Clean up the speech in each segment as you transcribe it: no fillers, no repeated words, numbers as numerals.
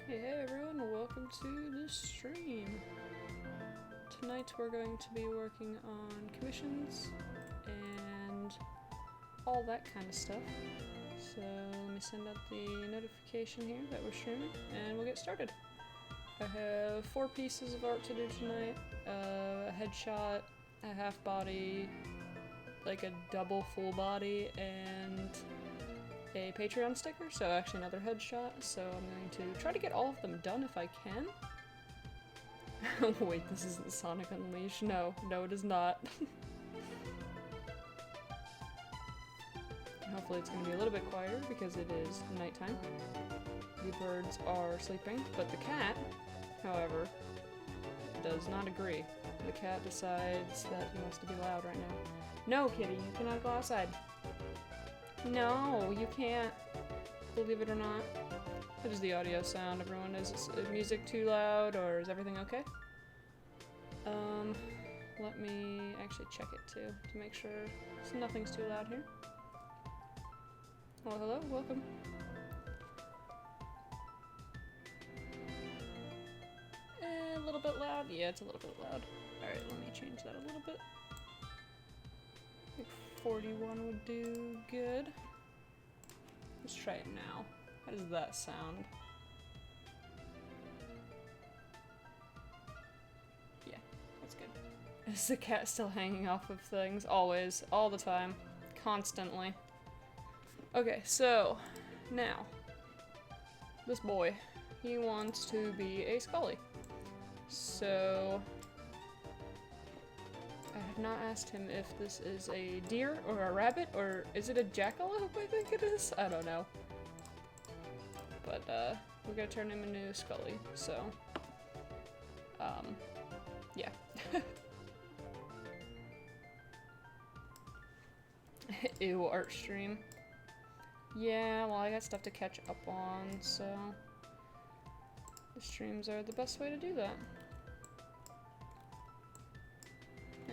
Hey everyone, welcome to the stream. Tonight we're going to be working on commissions and all that kind of stuff. So let me send out the notification here that we're streaming and we'll get started. I have 4 pieces of art to do tonight. A headshot, a half body, like a double full body, and a Patreon sticker, so actually another headshot, so I'm going to try to get all of them done if I can. Wait, this isn't Sonic Unleashed. No, it is not. Hopefully it's going to be a little bit quieter because it is nighttime. The birds are sleeping, but the cat, however, does not agree. The cat decides that he wants to be loud right now. No, kitty, you cannot go outside. No, you can't. Believe it or not. What is the audio sound, everyone? Is music too loud, or is everything okay? Let me actually check it too, to make sure nothing's too loud here. Well, hello, welcome. A little bit loud? Yeah, it's a little bit loud. Alright, let me change that a little bit. I think 41 would do good. Let's try it now. How does that sound? Yeah, that's good. Is the cat still hanging off of things? Always. All the time. Constantly. Okay, so, now. This boy. He wants to be a Scully. So I have not asked him if this is a deer or a rabbit, or is it a jackalope, I think it is? I don't know. But, we're gonna turn him into Scully, so, yeah. Ew, art stream. Yeah, well, I got stuff to catch up on, so the streams are the best way to do that.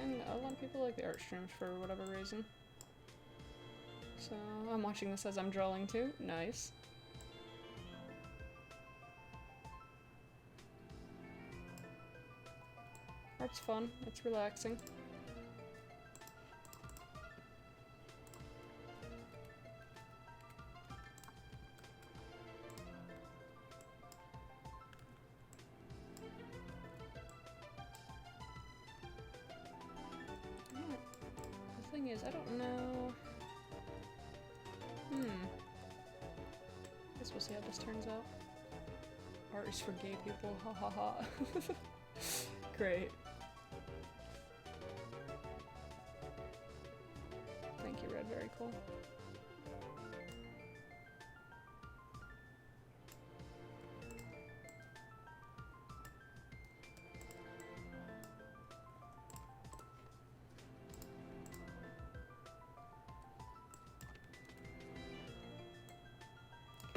And a lot of people like the art streams for whatever reason. So, I'm watching this as I'm drawing too. Nice. Art's fun. It's relaxing. The thing is, I don't know. Guess we'll see how this turns out. Art is for gay people. Ha ha ha. Great. Thank you, Red. Very cool.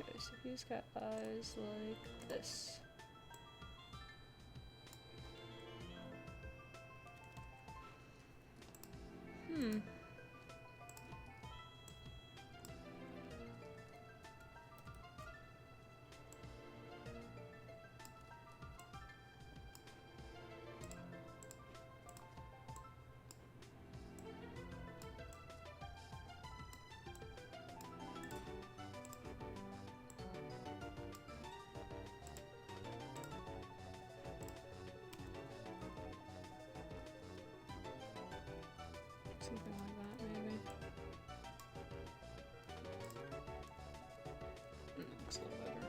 Okay, so he's got eyes like this. Something like that, maybe. Looks a little better.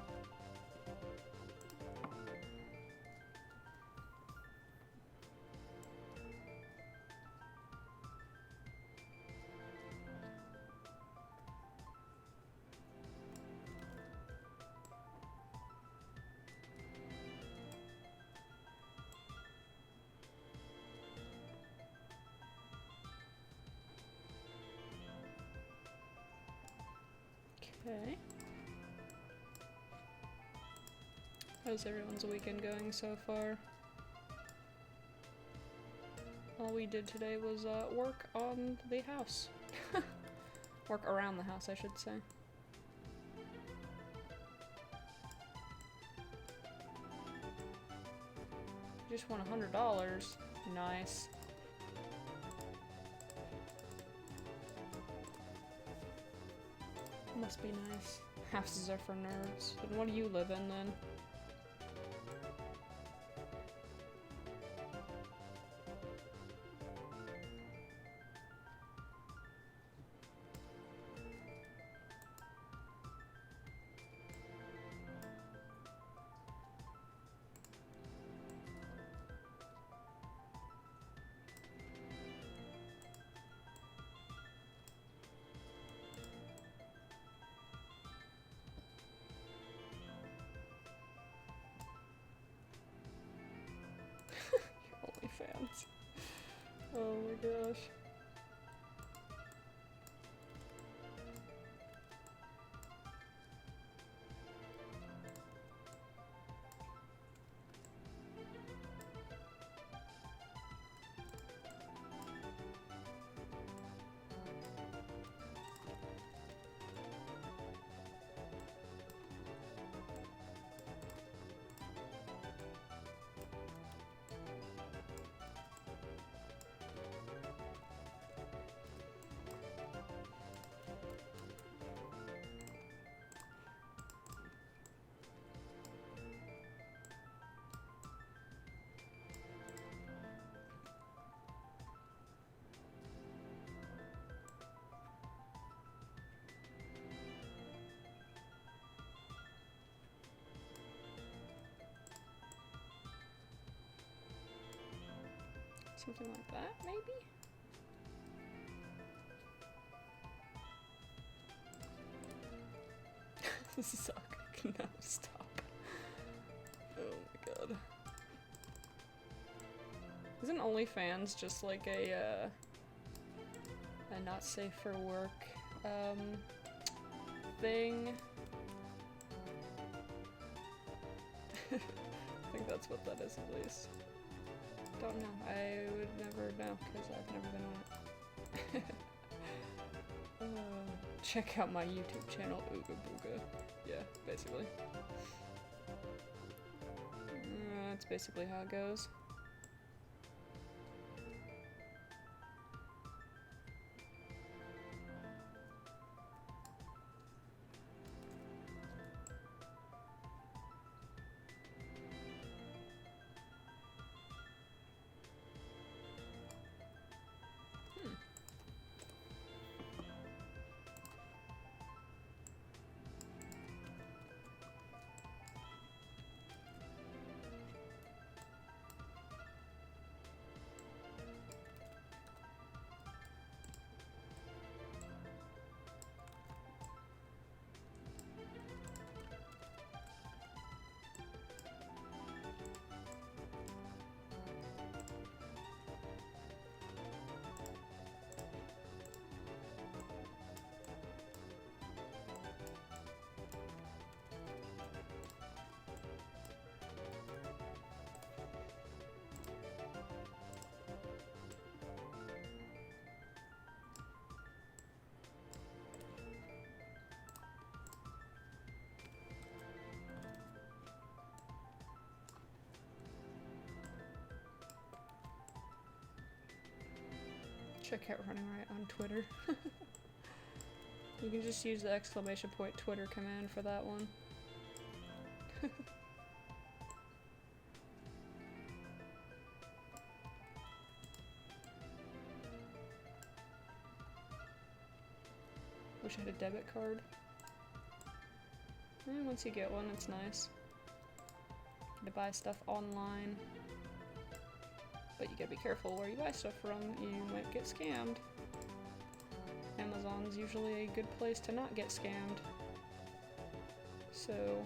Okay. How's everyone's weekend going so far? All we did today was work on the house. Work around the house, I should say. just won $100. Nice. Must be nice. Houses are for nerds. And what do you live in then? Fans. Oh my gosh. Something like that, maybe? Suck. No, stop. Oh my god. Isn't OnlyFans just like a not safe for work, thing? I think that's what that is, at least. Don't know. I would never know, because I've never been on it. Check out my YouTube channel, Ooga Booga. Yeah, basically. That's basically how it goes. Check out Running Right on Twitter. You can just use the exclamation point Twitter command for that one. Wish I had a debit card. And once you get one, it's nice. To buy stuff online. But you gotta be careful where you buy stuff from, you might get scammed. Amazon's usually a good place to not get scammed. So...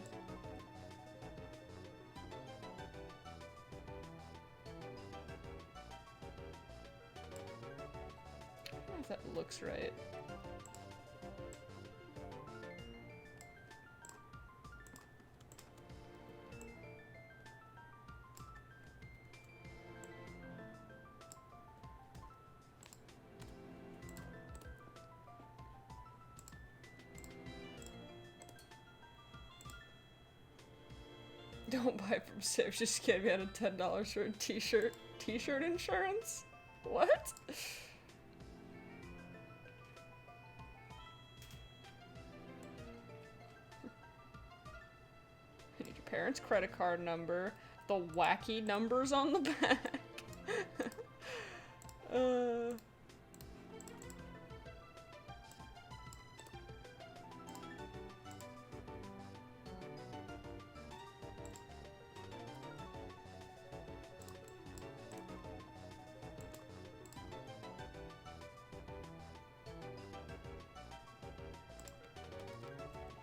I don't know if that looks right. Don't buy from Civ, just gave me out of $10 for a t-shirt. T-shirt insurance? What? You need your parents' credit card number, the wacky numbers on the back.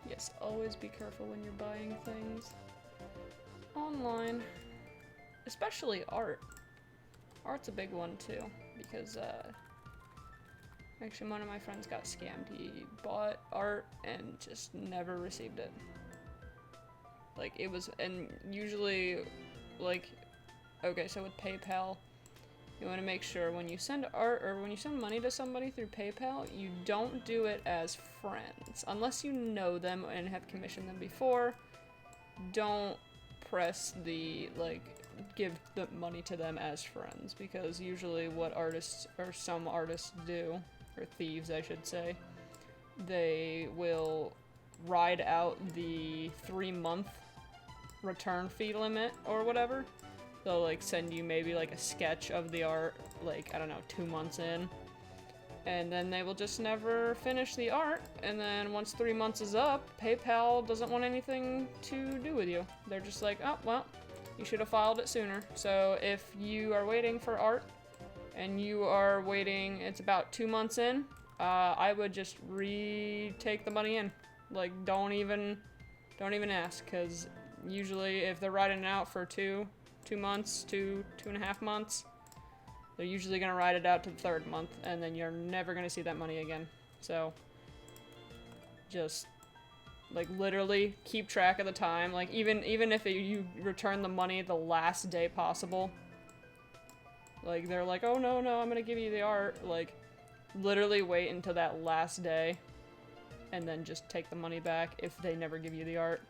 Yes, always be careful when you're buying things online, especially art. Art's a big one too, because actually one of my friends got scammed. He bought art and just never received it. Like, it was, and usually, like, okay, so with PayPal, you want to make sure when you send art, or when you send money to somebody through PayPal, you don't do it as friends. Unless you know them and have commissioned them before, don't press the, like, give the money to them as friends, because usually what artists, or some artists do, or thieves I should say, they will ride out the 3-month return fee limit or whatever. They'll like send you maybe like a sketch of the art, like, I don't know, 2 months in, and then they will just never finish the art, and then once 3 months is up, PayPal doesn't want anything to do with you. They're just like, oh, well, you should have filed it sooner. So if you are waiting for art, and you are waiting, it's about 2 months in, I would just retake the money in. Like, don't even ask, because usually if they're riding it out for 2 months, 2.5 months, they're usually gonna ride it out to the 3rd month, and then you're never gonna see that money again. So, just, like, literally keep track of the time. Like, even if you return the money the last day possible, like, they're like, oh no, I'm gonna give you the art, like, literally wait until that last day, and then just take the money back if they never give you the art.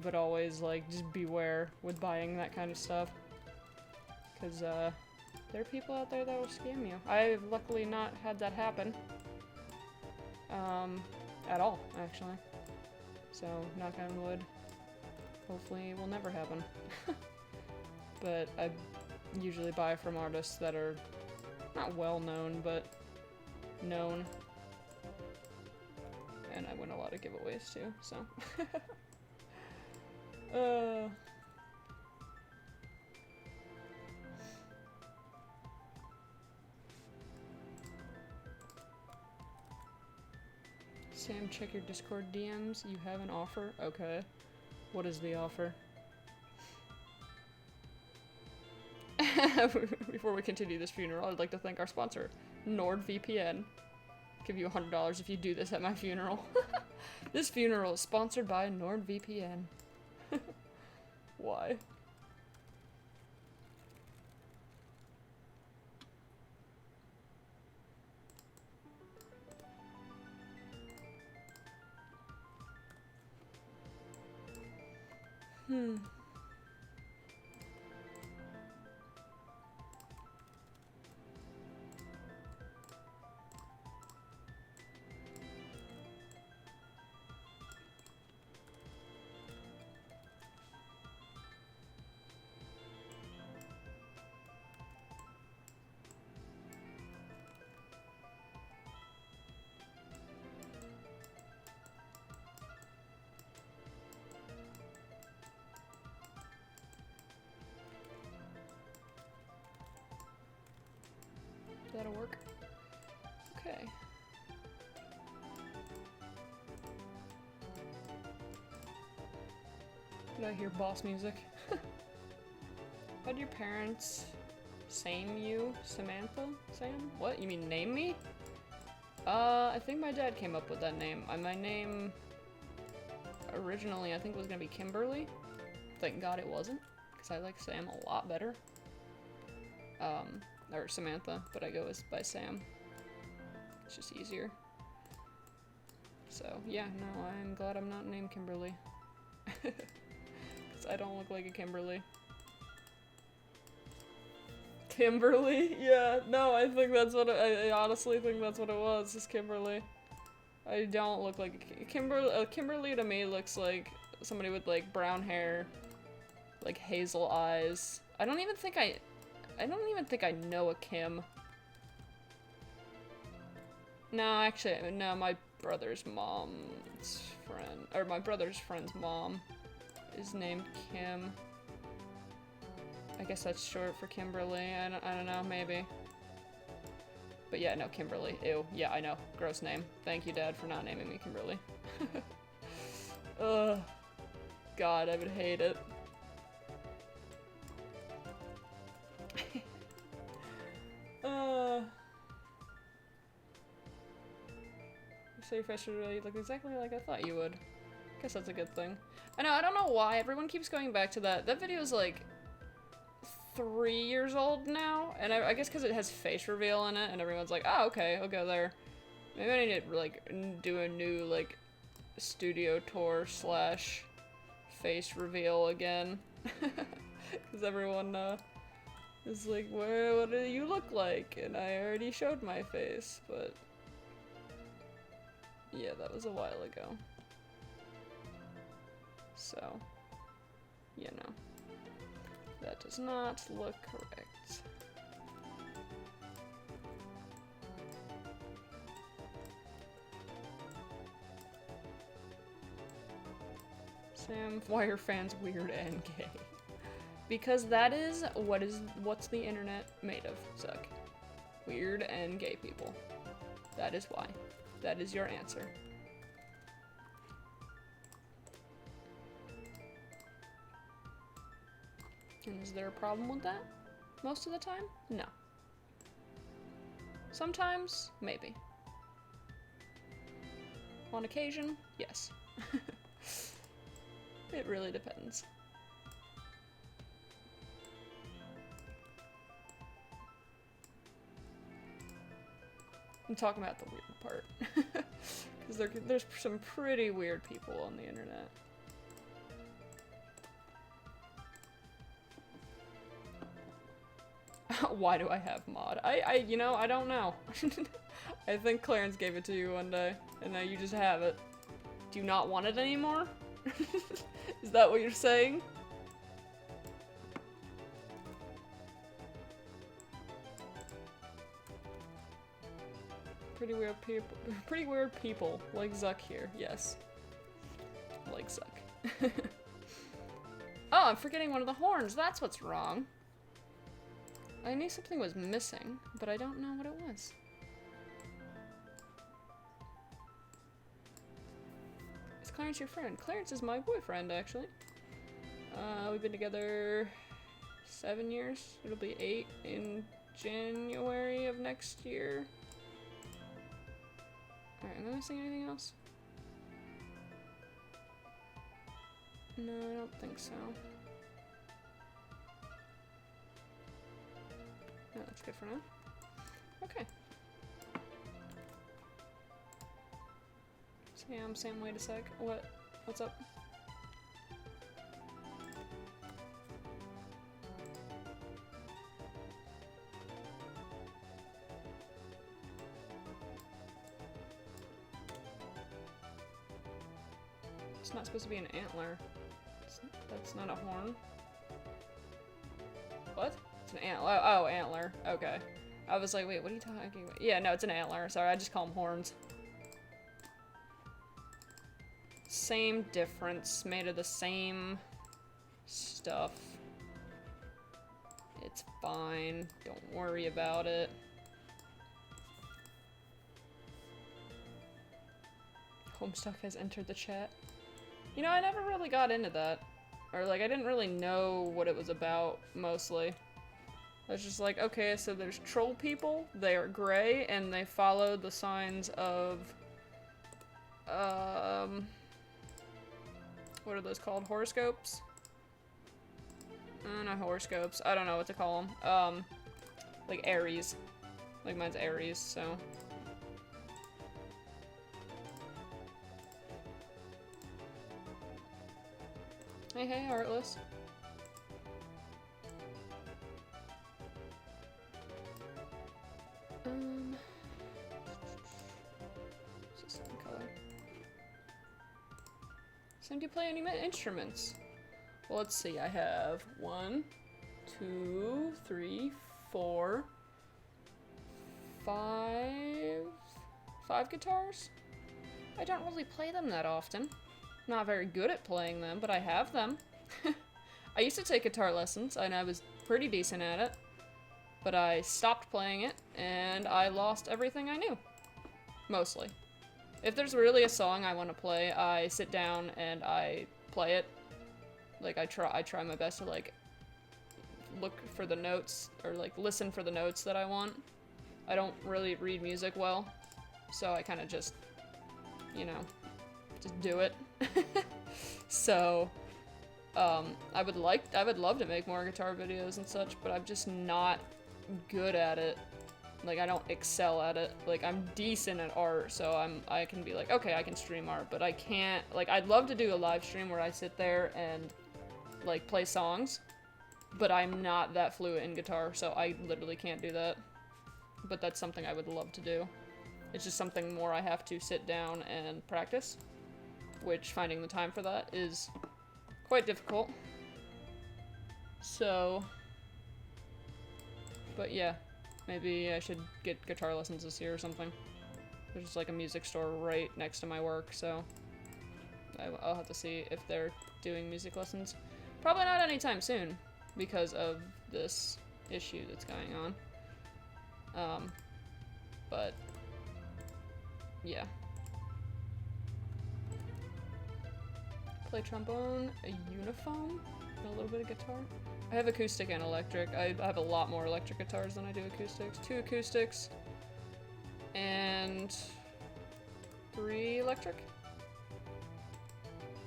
But always, like, just beware with buying that kind of stuff, because, there are people out there that will scam you. I've luckily not had that happen, at all, actually. So, knock on wood, hopefully it will never happen. But I usually buy from artists that are not well known, but known. And I win a lot of giveaways too, so. Sam, check your Discord DMs. You have an offer? Okay. What is the offer? Before we continue this funeral, I'd like to thank our sponsor, NordVPN. Give you $100 if you do this at my funeral. This funeral is sponsored by NordVPN. Why? That'll work. Okay. Did I hear boss music? How'd your parents same you, Samantha? Sam? What? You mean name me? I think my dad came up with that name. My name originally I think was gonna be Kimberly. Thank God it wasn't, because I like Sam a lot better. Or Samantha, but I go by Sam. It's just easier. So, yeah, no, I'm glad I'm not named Kimberly. I don't look like a Kimberly. Kimberly? Yeah, no, I think that's what I honestly think that's what it was, is Kimberly. I don't look like a Kimberly. Kimberly to me looks like somebody with like brown hair, like hazel eyes. I don't even think I know a Kim. No, actually, no, my brother's mom's friend, or my brother's friend's mom is named Kim. I guess that's short for Kimberly. I don't know, maybe. But yeah, no, Kimberly. Ew. Yeah, I know. Gross name. Thank you, Dad, for not naming me Kimberly. Ugh. God, I would hate it. You say your face really look exactly like I thought you would. Guess that's a good thing. I know, I don't know why everyone keeps going back to that. That video's like 3 years old now, and I guess because it has face reveal in it, and everyone's like, oh, okay, I'll go there. Maybe I need to, like, do a new, like, studio tour slash face reveal again. Because everyone, is like, well, what do you look like? And I already showed my face, but... yeah, that was a while ago. So, you know. That does not look correct. Sam, why are fans weird and gay? Because that is what's the internet made of, Zuck. Weird and gay people. That is why. That is your answer. And is there a problem with that? Most of the time? No. Sometimes? Maybe. On occasion? Yes. It really depends. I'm talking about the weird part. Because there's some pretty weird people on the internet. Why do I have mod? You know, I don't know. I think Clarence gave it to you one day, and now you just have it. Do you not want it anymore? Is that what you're saying? Pretty weird people, like Zuck here, yes. Like Zuck. Oh, I'm forgetting one of the horns, that's what's wrong. I knew something was missing, but I don't know what it was. Is Clarence your friend? Clarence is my boyfriend, actually. We've been together 7 years. It'll be 8 in January of next year. Alright, am I missing anything else? No, I don't think so. No, that's good for now. Okay. Sam, wait a sec. What's up? It's not supposed to be an antler. That's not a horn. What? It's an antler. Oh, antler. Okay. I was like, wait, what are you talking about? Yeah, no, it's an antler. Sorry, I just call them horns. Same difference. Made of the same stuff. It's fine. Don't worry about it. Homestuck has entered the chat. You know, I never really got into that. Or, like, I didn't really know what it was about, mostly. I was just like, okay, so there's troll people, they are gray, and they follow the signs of, what are those called? Horoscopes? Not horoscopes, I don't know what to call them. Like Aries. Like mine's Aries, so. Hey, hey, Heartless. What's this in color? So do you play any instruments? Well, let's see. I have 1, 2, 3, 4, 5 guitars? I don't really play them that often. Not very good at playing them, but I have them. I used to take guitar lessons, and I was pretty decent at it. But I stopped playing it, and I lost everything I knew. Mostly. If there's really a song I want to play, I sit down and I play it. Like, I try my best to, like, look for the notes, or, like, listen for the notes that I want. I don't really read music well, so I kind of just, you know, just do it. So, I would love to make more guitar videos and such, but I'm just not good at it. Like, I don't excel at it. Like, I'm decent at art, so I can be like, okay, I can stream art, but I can't, like, I'd love to do a live stream where I sit there and, like, play songs, but I'm not that fluent in guitar, so I literally can't do that. But that's something I would love to do. It's just something more I have to sit down and practice, which finding the time for that is quite difficult. So, but yeah, maybe I should get guitar lessons this year or something. There's just like a music store right next to my work, so I'll have to see if they're doing music lessons. Probably not anytime soon, because of this issue that's going on. But yeah. Play trombone, a uniphone, and a little bit of guitar. I have acoustic and electric. I have a lot more electric guitars than I do acoustics. 2 acoustics and 3 electric.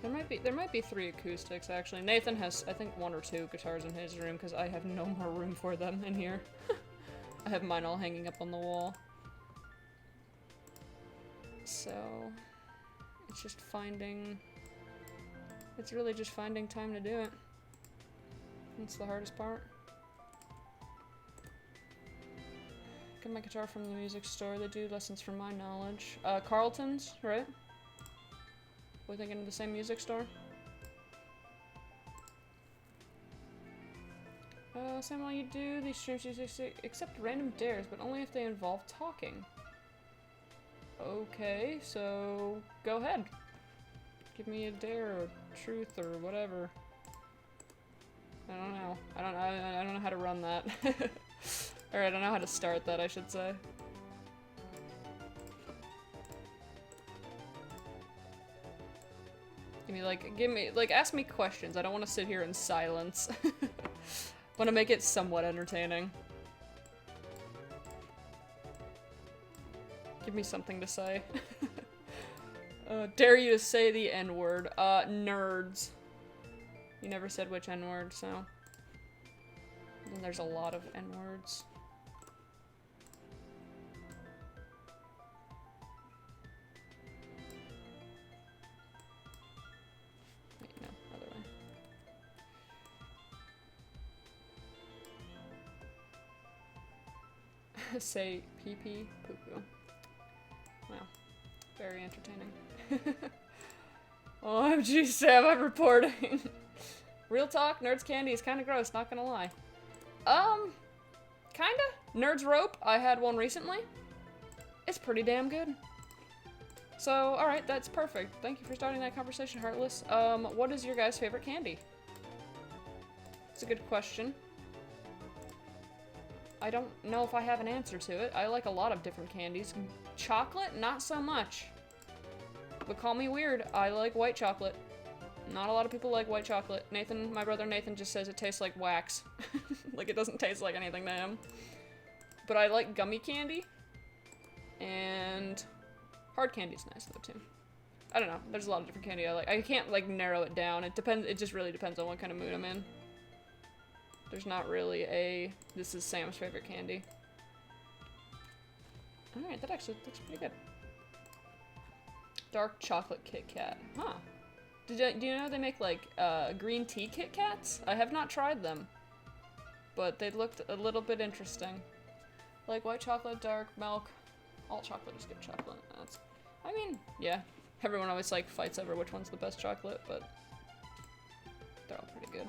There might be 3 acoustics actually. Nathan has, I think, 1 or 2 guitars in his room because I have no more room for them in here. I have mine all hanging up on the wall. So it's just finding. It's really just finding time to do it. That's the hardest part. Get my guitar from the music store. They do lessons from my knowledge. Carlton's, right? We're thinking of the same music store? Samuel, you do these streams usually accept random dares, but only if they involve talking. Okay, so go ahead. Give me a dare or truth or whatever. I don't know. I don't know how to run that. Or I don't know how to start that, I should say. Ask me questions. I don't want to sit here in silence. Want to make it somewhat entertaining. Give me something to say. Dare you to say the N-word. Nerds. You never said which N-word, so. And there's a lot of N-words. Wait, no, other way. Say pee-pee, poo-poo. Wow. Very entertaining. OMG, Sam, I'm reporting. Real talk, Nerds Candy is kinda gross, not gonna lie. Kinda. Nerds Rope, I had one recently. It's pretty damn good. So, alright, that's perfect. Thank you for starting that conversation, Heartless. What is your guys' favorite candy? It's a good question. I don't know if I have an answer to it. I like a lot of different candies. Chocolate, not so much. But call me weird, I like white chocolate. Not a lot of people like white chocolate. Nathan, my brother Nathan just says it tastes like wax. Like it doesn't taste like anything to him. But I like gummy candy. And hard candy's nice though too. I don't know, there's a lot of different candy I like. I can't like narrow it down. It just really depends on what kind of mood I'm in. There's not really a, this is Sam's favorite candy. Alright, that actually looks pretty good. Dark chocolate Kit Kat. Huh. Do you know they make like green tea Kit Kats? I have not tried them, but they looked a little bit interesting. Like white chocolate, dark milk, all chocolate is good chocolate. That's, I mean, yeah. Everyone always like fights over which one's the best chocolate, but they're all pretty good.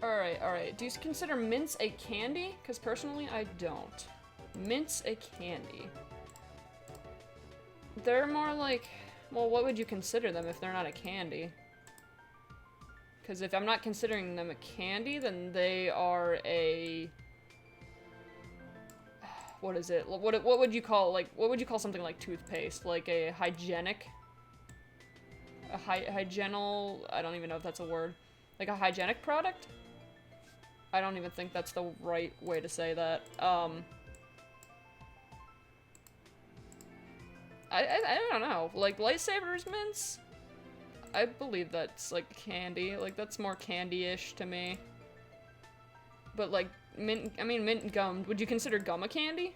Alright. Do you consider mints a candy? Because personally, I don't. Mints a candy. They're more like... Well, what would you consider them if they're not a candy? Because if I'm not considering them a candy, then they are a... What is it? What would you call, like, what would you call something like toothpaste? Like a hygienic... A hygienal... I don't even know if that's a word. Like a hygienic product? I don't even think that's the right way to say that. I don't know. Like, lightsabers mints? I believe that's, like, candy. Like, that's more candy-ish to me. But, like, mint... I mean, mint gum. Would you consider gum a candy?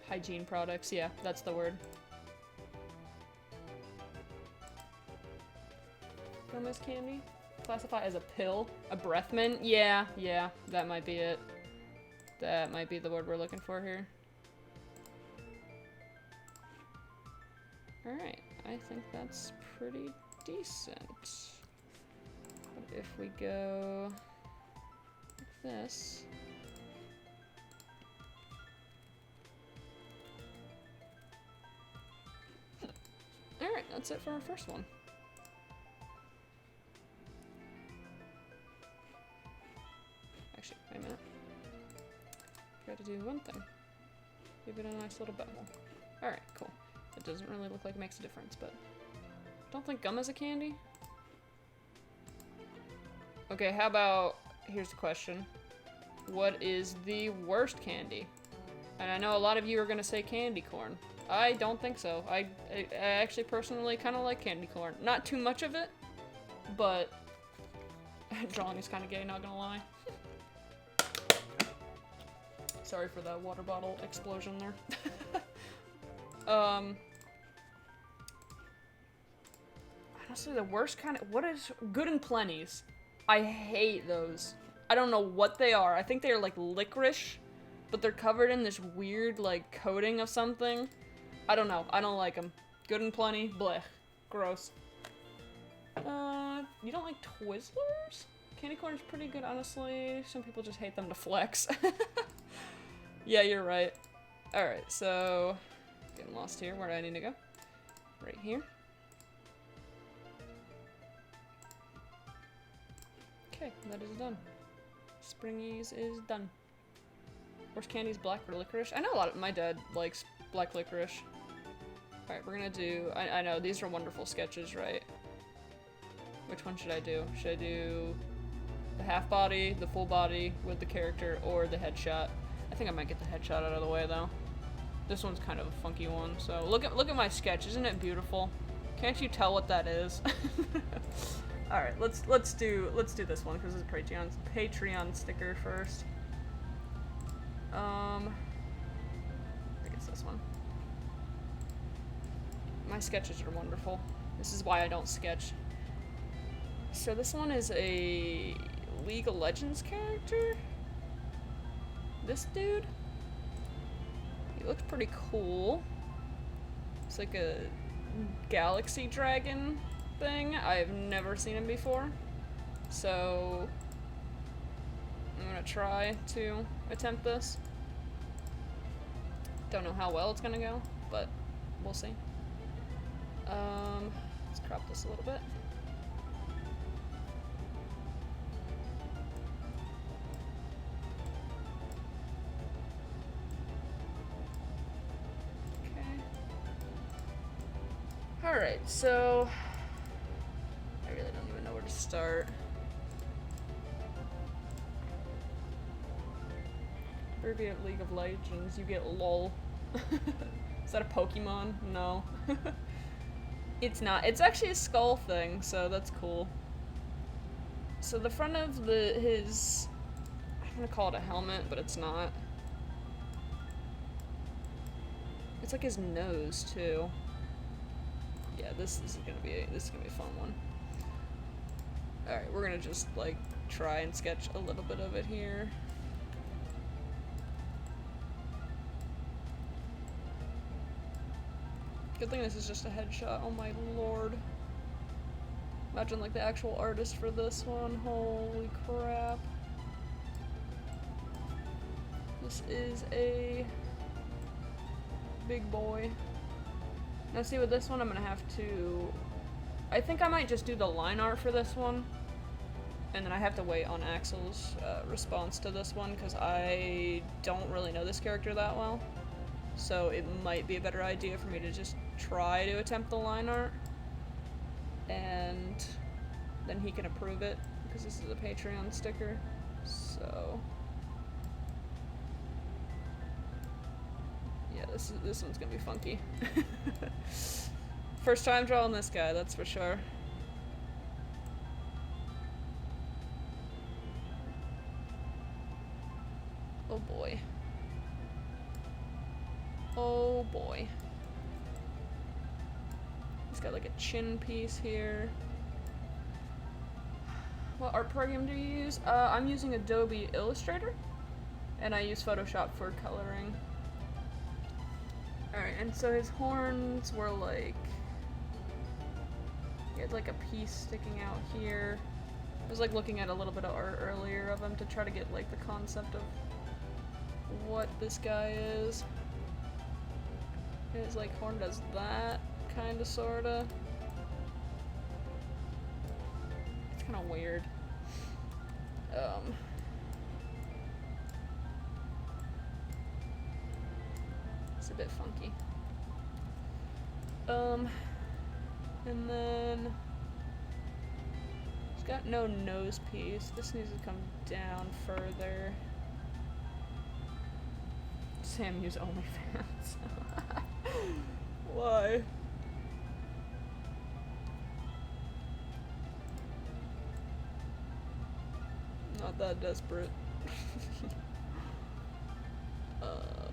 Hygiene products, yeah, that's the word. Gum as candy? Classify as a pill? A breath mint? Yeah, that might be it. That might be the word we're looking for here. Alright, I think that's pretty decent. But if we go like this... Alright, that's it for our first one. Actually, wait a minute. Got to do one thing. Give it a nice little bevel. Alright, cool. It doesn't really look like it makes a difference, but... Don't think gum is a candy? Okay, how about... Here's the question. What is the worst candy? And I know a lot of you are gonna say candy corn. I don't think so. I actually personally kind of like candy corn. Not too much of it, but drawing is kind of gay, not gonna lie. Sorry for that water bottle explosion there. Honestly, the worst kind of... What is... Good and Plenty's. I hate those. I don't know what they are. I think they are like licorice, but they're covered in this weird like coating of something. I don't know. I don't like them. Good and Plenty, blech. Gross. You don't like Twizzlers? Candy corn's pretty good, honestly. Some people just hate them to flex. Yeah, you're right. Alright, so... Getting lost here. Where do I need to go? Right here. Okay, that is done. Springies is done. Worst candy's black or licorice? I know a lot of... My dad likes black licorice. Alright, we're gonna do... I know, these are wonderful sketches, right? Which one should I do? Should I do the half body, the full body with the character, or the headshot? I think I might get the headshot out of the way, though. This one's kind of a funky one, so... Look at my sketch, isn't it beautiful? Can't you tell what that is? Alright, let's do this one, because it's a Patreon sticker first. I think it's this one. My sketches are wonderful. This is why I don't sketch. So this one is a League of Legends character? This dude? He looks pretty cool. It's like a galaxy dragon thing. I've never seen him before. So I'm gonna try to attempt this. Don't know how well it's gonna go, but we'll see. Let's crop this a little bit. Okay. Alright, so I really don't even know where to start. Abbreviate League of Legends, you get LOL. Is that a Pokemon? No. It's not. It's actually a skull thing, so that's cool. So the front of his... I'm gonna call it a helmet, but it's not. It's like his nose, too. Yeah, this is gonna be a fun one. Alright, we're gonna just, like, try and sketch a little bit of it here. Good thing this is just a headshot, oh my lord. Imagine, like, the actual artist for this one, holy crap. This is a big boy. Now see, with this one I'm gonna have to... I think I might just do the line art for this one. And then I have to wait on Axel's response to this one, because I don't really know this character that well. So it might be a better idea for me to just try to attempt the line art. And then he can approve it, because this is a Patreon sticker. So... yeah, this one's gonna be funky. First time drawing this guy, that's for sure. Oh boy. Oh boy. He's got like a chin piece here. What art program do you use? I'm using Adobe Illustrator, and I use Photoshop for coloring. Alright, and so his horns were like... he had like a piece sticking out here. I was like looking at a little bit of art earlier of him to try to get like the concept of what this guy is. His like horn does that, kinda sorta. It's kinda weird. It's a bit funky. And then he's got no nose piece. This needs to come down further. Sam use OnlyFans. Why? Not that desperate. Oh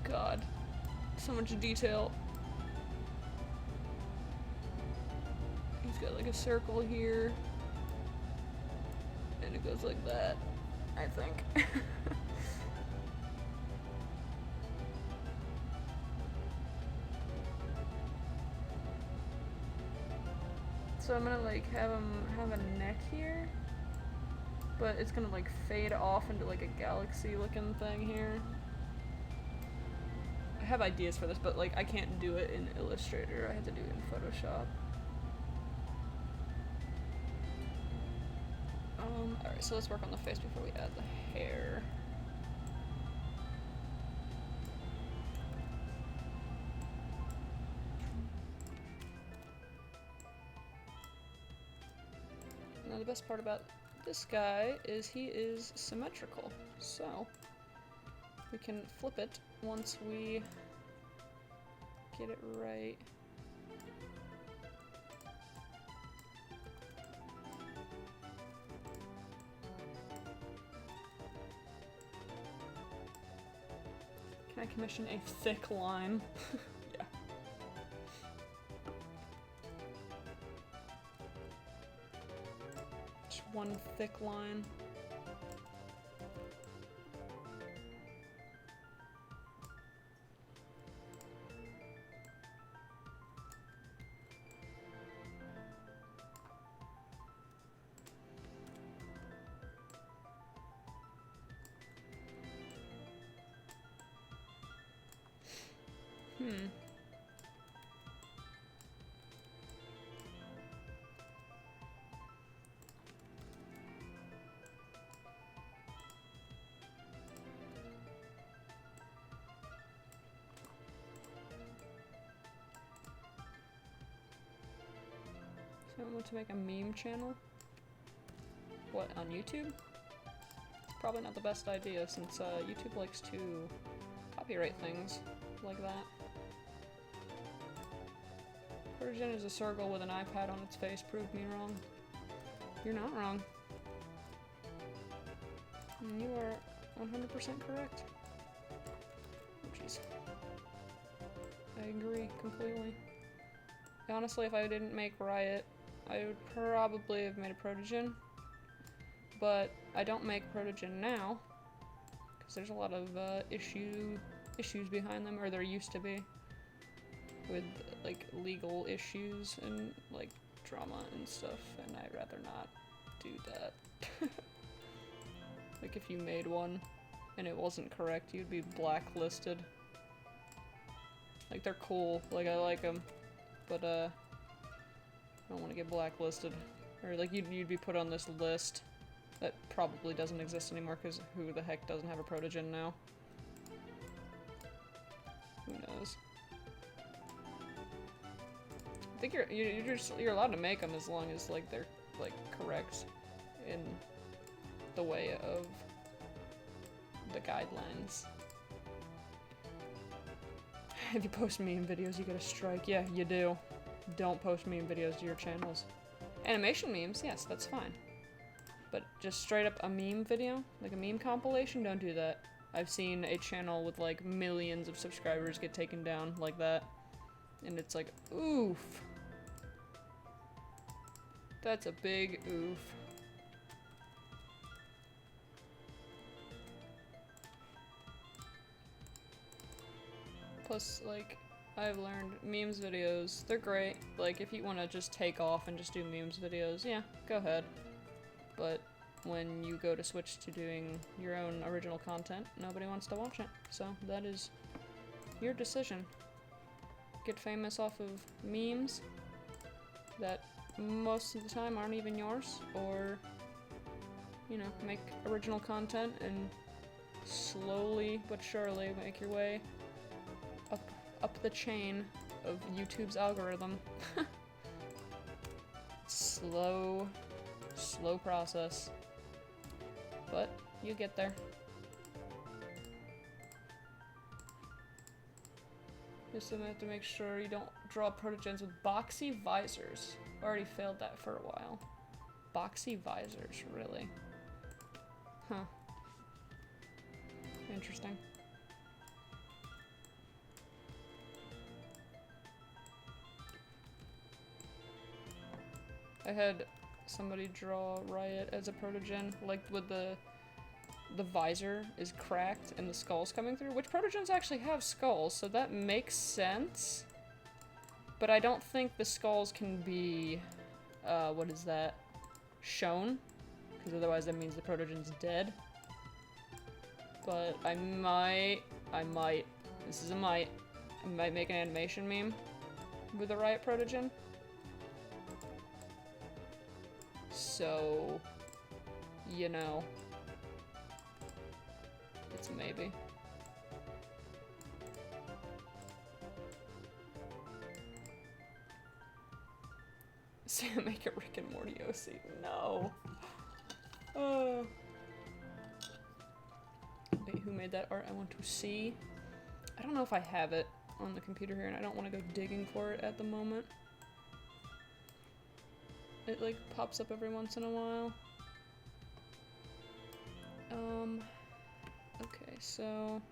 god. So much detail. He's got like a circle here. And it goes like that, I think. So I'm gonna like have him have a neck here, but it's gonna like fade off into like a galaxy looking thing here. I have ideas for this, but like I can't do it in Illustrator. I have to do it in Photoshop. Alright, so let's work on the face before we add the hair. Now the best part about this guy is he is symmetrical, so we can flip it once we get it right. Can I commission a thick line? Yeah. Just one thick line. So I want to make a meme channel. What, on YouTube? Probably not the best idea since YouTube likes to copyright things like that. Protogen is a circle with an iPad on its face. Prove me wrong. You're not wrong. You are 100% correct. Oh, jeez. I agree completely. Honestly, if I didn't make Riot, I would probably have made a Protogen. But I don't make Protogen now, because there's a lot of issues behind them, or there used to be, with like legal issues and like drama and stuff, and I'd rather not do that. Like if you made one and it wasn't correct, you'd be blacklisted. Like they're cool, like I like them, but I don't want to get blacklisted, or like you'd be put on this list that probably doesn't exist anymore because who the heck doesn't have a Protogen now? Who knows? I think you're allowed to make them as long as like they're like correct in the way of the guidelines. If you post meme videos, you get a strike. Yeah, you do. Don't post meme videos to your channels. Animation memes, yes, that's fine. But just straight up a meme video, like a meme compilation, don't do that. I've seen a channel with like millions of subscribers get taken down like that. And it's like, oof. That's a big oof. Plus, like, I've learned memes videos, they're great. Like, if you want to just take off and just do memes videos, yeah, go ahead. But when you go to switch to doing your own original content, nobody wants to watch it. So that is your decision. Get famous off of memes that most of the time aren't even yours, or, you know, make original content and slowly but surely make your way up the chain of YouTube's algorithm. Slow process, but you get there. Just have to make sure you don't draw Protogens with boxy visors. Already failed that for a while. Boxy visors, really? Huh. Interesting. I had somebody draw Riot as a Protogen, like with the visor is cracked and the skull's coming through, which Protogens actually have skulls, so that makes sense. But I don't think the skulls can be, what is that, shown, because otherwise that means the Protogen's dead. But I might, this is a might, I might make an animation meme with the Riot Protogen. So, you know, it's a maybe. Sam, make a Rick and Morty OC. No. Wait, who made that art? I want to see. I don't know if I have it on the computer here, and I don't want to go digging for it at the moment. It like pops up every once in a while. Okay, so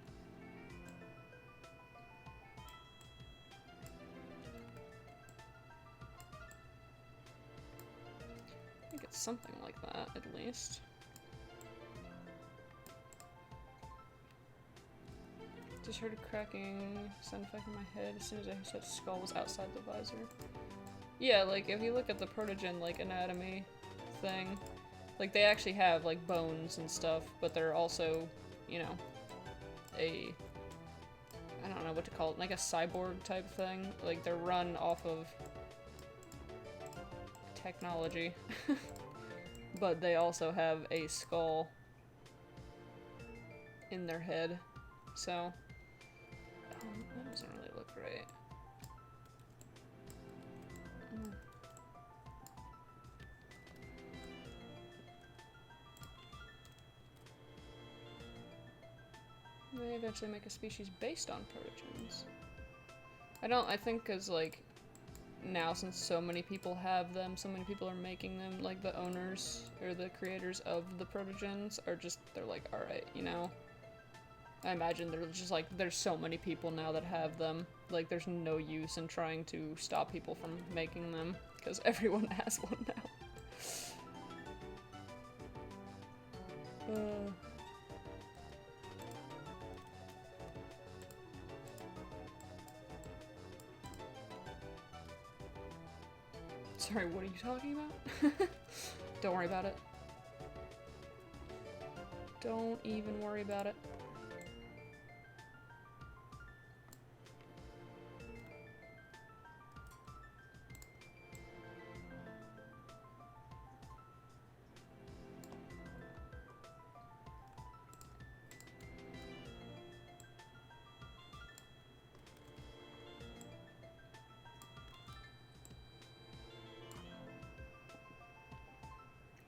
I think it's something like that, at least. Just heard a cracking sound effect in my head as soon as I said skull was outside the visor. Yeah, like, if you look at the Protogen, like, anatomy thing, like, they actually have, like, bones and stuff, but they're also, you know, I don't know what to call it, like a cyborg type thing. Like, they're run off of technology, but they also have a skull in their head, so, that doesn't really look right. May eventually make a species based on protogens. I think because, like, now since so many people have them, so many people are making them, like, the owners, or the creators of the protogens are just, they're like, alright, you know? I imagine there's just, like, there's so many people now that have them. Like, there's no use in trying to stop people from making them, because everyone has one now. Sorry, what are you talking about? Don't worry about it. Don't even worry about it.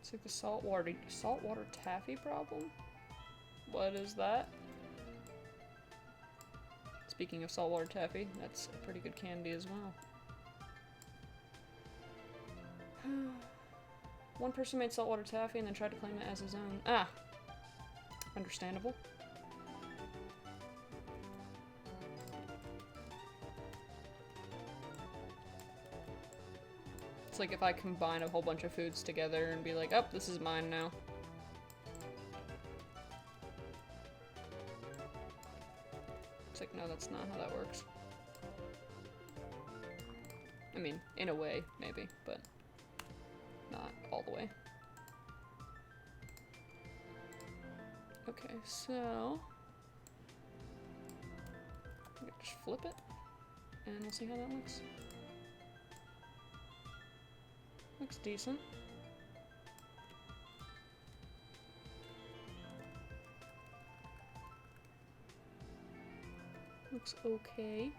It's like the saltwater taffy problem? What is that? Speaking of saltwater taffy, that's a pretty good candy as well. One person made saltwater taffy and then tried to claim it as his own. Ah! Understandable. It's like if I combine a whole bunch of foods together and be like, oh, this is mine now. It's like, no, that's not how that works. I mean, in a way, maybe, but not all the way. Okay, so I'm gonna just flip it, and we'll see how that looks. Looks decent. Looks okay.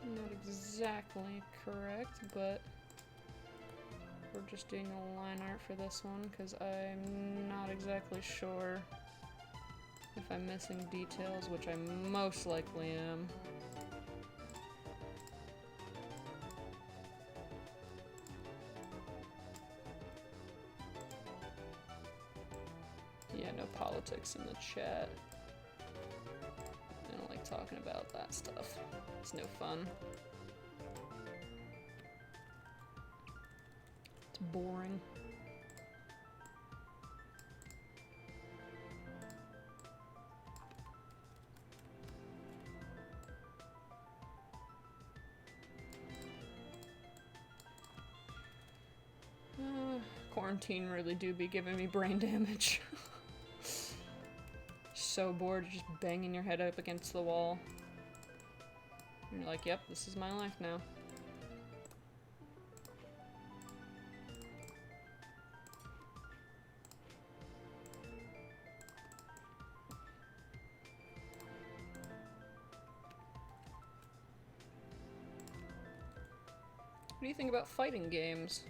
Not exactly correct, but we're just doing a line art for this one because I'm not exactly sure if I'm missing details, which I most likely am. Yeah, no politics in the chat. I don't like talking about that stuff. It's no fun. It's boring. Quarantine really do be giving me brain damage. So bored just banging your head up against the wall. And you're like, yep, this is my life now. What do you think about fighting games?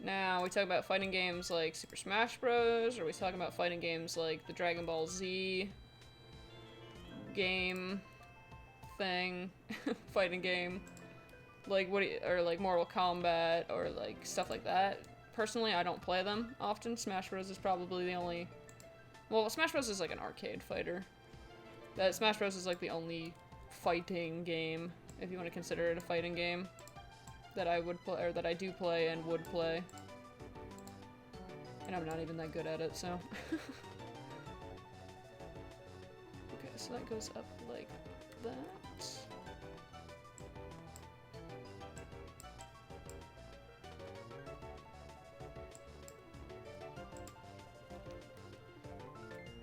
Now, we talk about fighting games like Super Smash Bros, or we talking about fighting games like the Dragon Ball Z game thing, fighting game, like or like Mortal Kombat, or like stuff like that. Personally, I don't play them often. Smash Bros is probably the only. Well, Smash Bros is like an arcade fighter. That Smash Bros is like the only fighting game, if you want to consider it a fighting game, that I would play, or that I do play and would play. And I'm not even that good at it, so. Okay, so that goes up like that.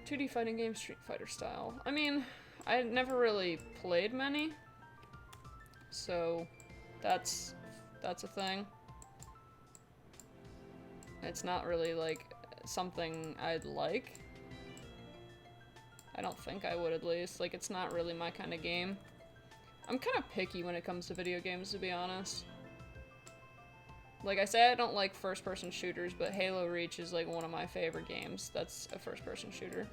"2D fighting game, Street Fighter style." I mean, I never really played many, so that's a thing. It's not really, like, something I'd like. I don't think I would, at least. Like, it's not really my kind of game. I'm kind of picky when it comes to video games, to be honest. Like I say, I don't like first-person shooters, but Halo Reach is like one of my favorite games. That's a first-person shooter.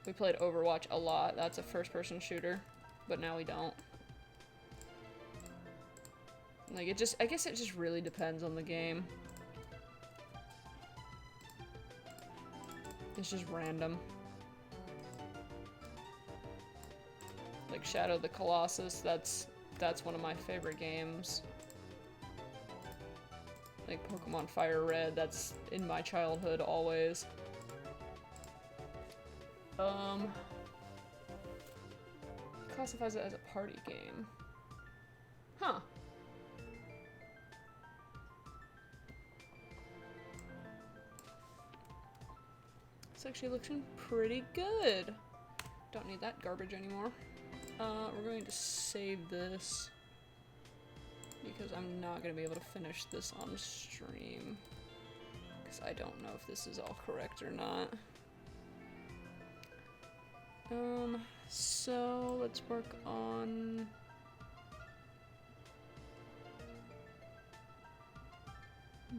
We played Overwatch a lot. That's a first-person shooter, but now we don't. Like, it just, I guess it just really depends on the game. It's just random. Like Shadow of the Colossus, that's one of my favorite games. Like Pokemon Fire Red, that's in my childhood always. Classifies it as a party game. Huh. It's actually looking pretty good. Don't need that garbage anymore. We're going to save this because I'm not going to be able to finish this on stream because I don't know if this is all correct or not. So let's work on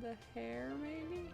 the hair, maybe?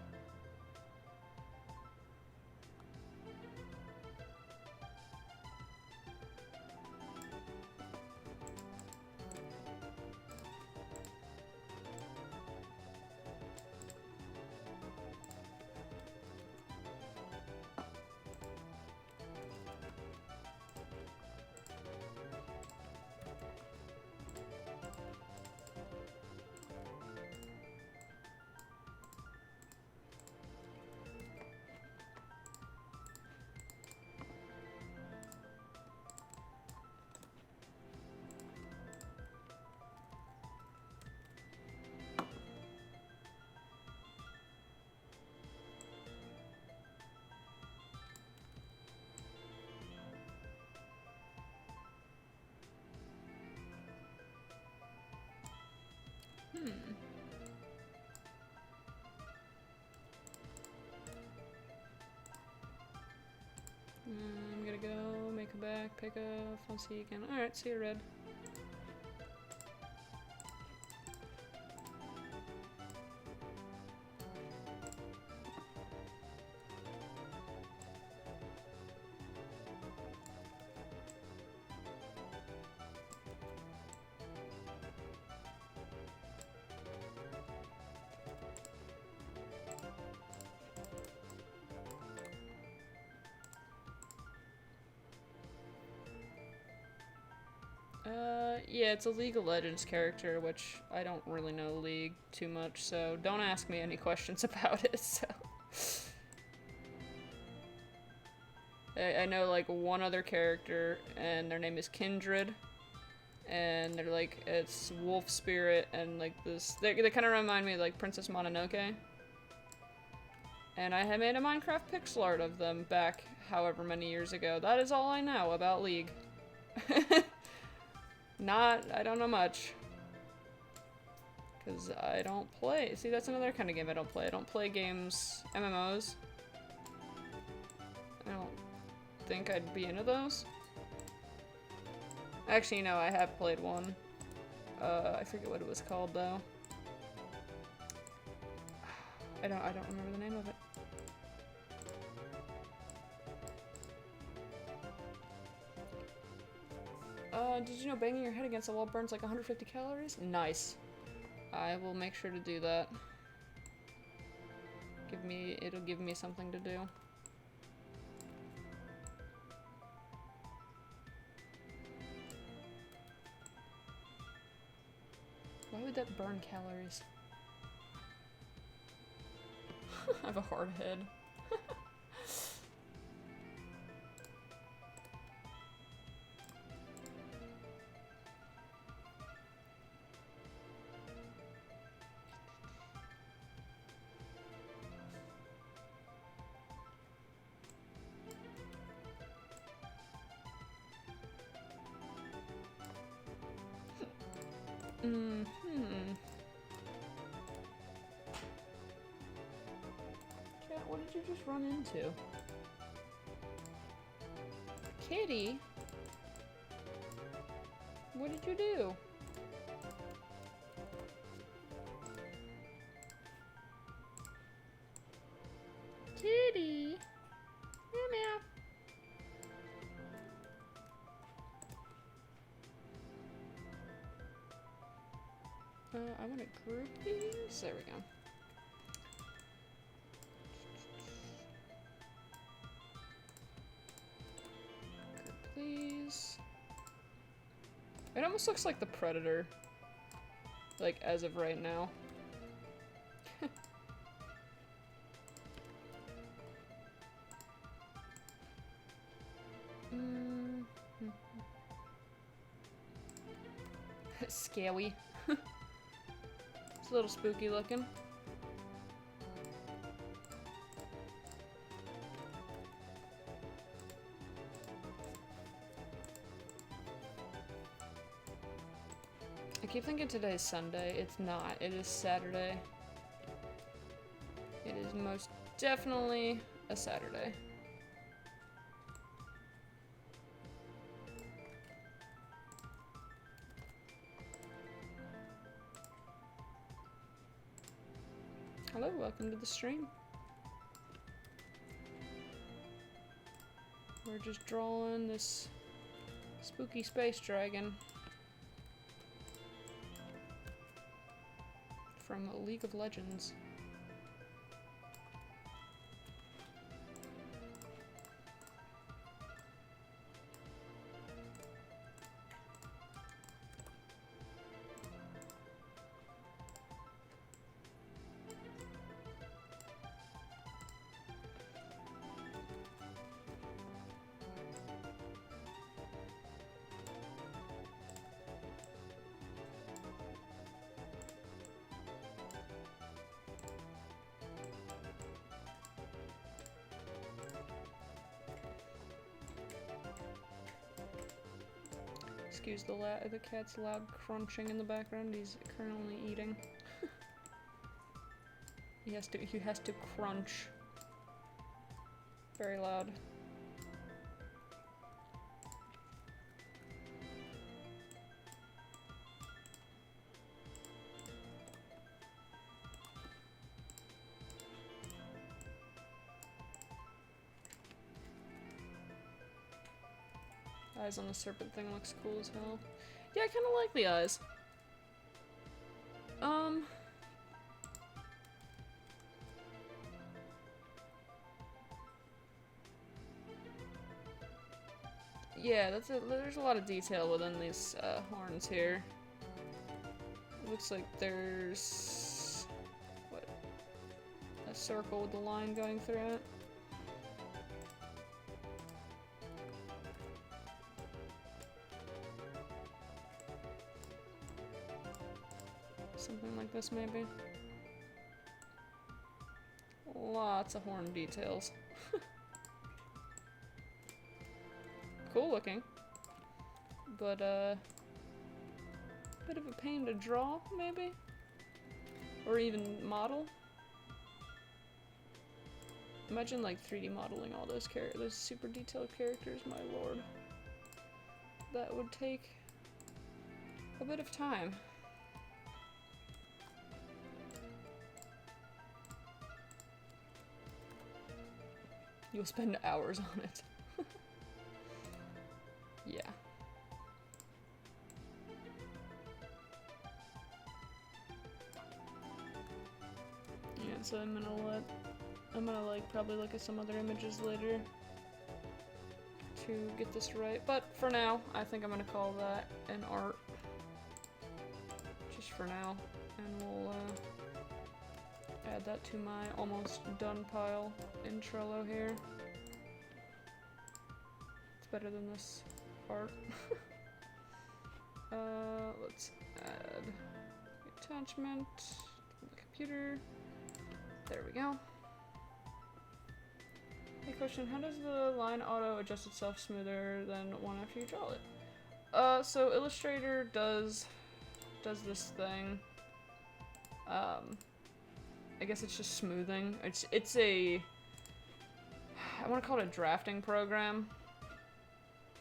I'm gonna go make a back, pick up, I'll see you again. Alright, see you, Red. Yeah, it's a League of Legends character, which I don't really know League too much, so don't ask me any questions about it, so. I know, like, one other character, and their name is Kindred, and they're, like, it's Wolf Spirit, and, like, this, they kind of remind me of, like, Princess Mononoke. And I had made a Minecraft pixel art of them back however many years ago. That is all I know about League. I don't know much. Because I don't play. See, that's another kind of game I don't play. I don't play games, MMOs. I don't think I'd be into those. Actually, no, I have played one. I forget what it was called, though. I don't remember the name of it. Did you know banging your head against the wall burns like 150 calories? Nice. I will make sure to do that. It'll give me something to do. Why would that burn calories? I have a hard head. Chat, what did you just run into? Kitty? What did you do? Kitty. Meow meow. I want to group these. There we go. Group these. It almost looks like the Predator. Like, as of right now. Scary. It's a little spooky looking. I keep thinking today's Sunday. It's not. It is Saturday. It is most definitely a Saturday. Hello, welcome to the stream. We're just drawing this spooky space dragon from League of Legends. Excuse the cat's loud crunching in the background. He's currently eating. He has to crunch. Very loud. Eyes on the serpent thing looks cool as hell. Yeah, I kind of like the eyes. Yeah, there's a lot of detail within these horns here. It looks like there's what, a circle with a line going through it. Something like this, maybe. Lots of horn details. Cool looking. But, bit of a pain to draw, maybe? Or even model? Imagine, like, 3D modeling all those super detailed characters, my lord. That would take a bit of time. You'll spend hours on it. Yeah. Yeah, so I'm gonna like probably look at some other images later to get this right. But for now, I think I'm gonna call that an art. Just for now. And we'll add that to my almost done pile in Trello here. It's better than this art. Let's add attachment to the computer. There we go. Hey, question, how does the line auto adjust itself smoother than one after you draw it? So Illustrator does this thing. I guess it's just smoothing. It's a, I want to call it a drafting program.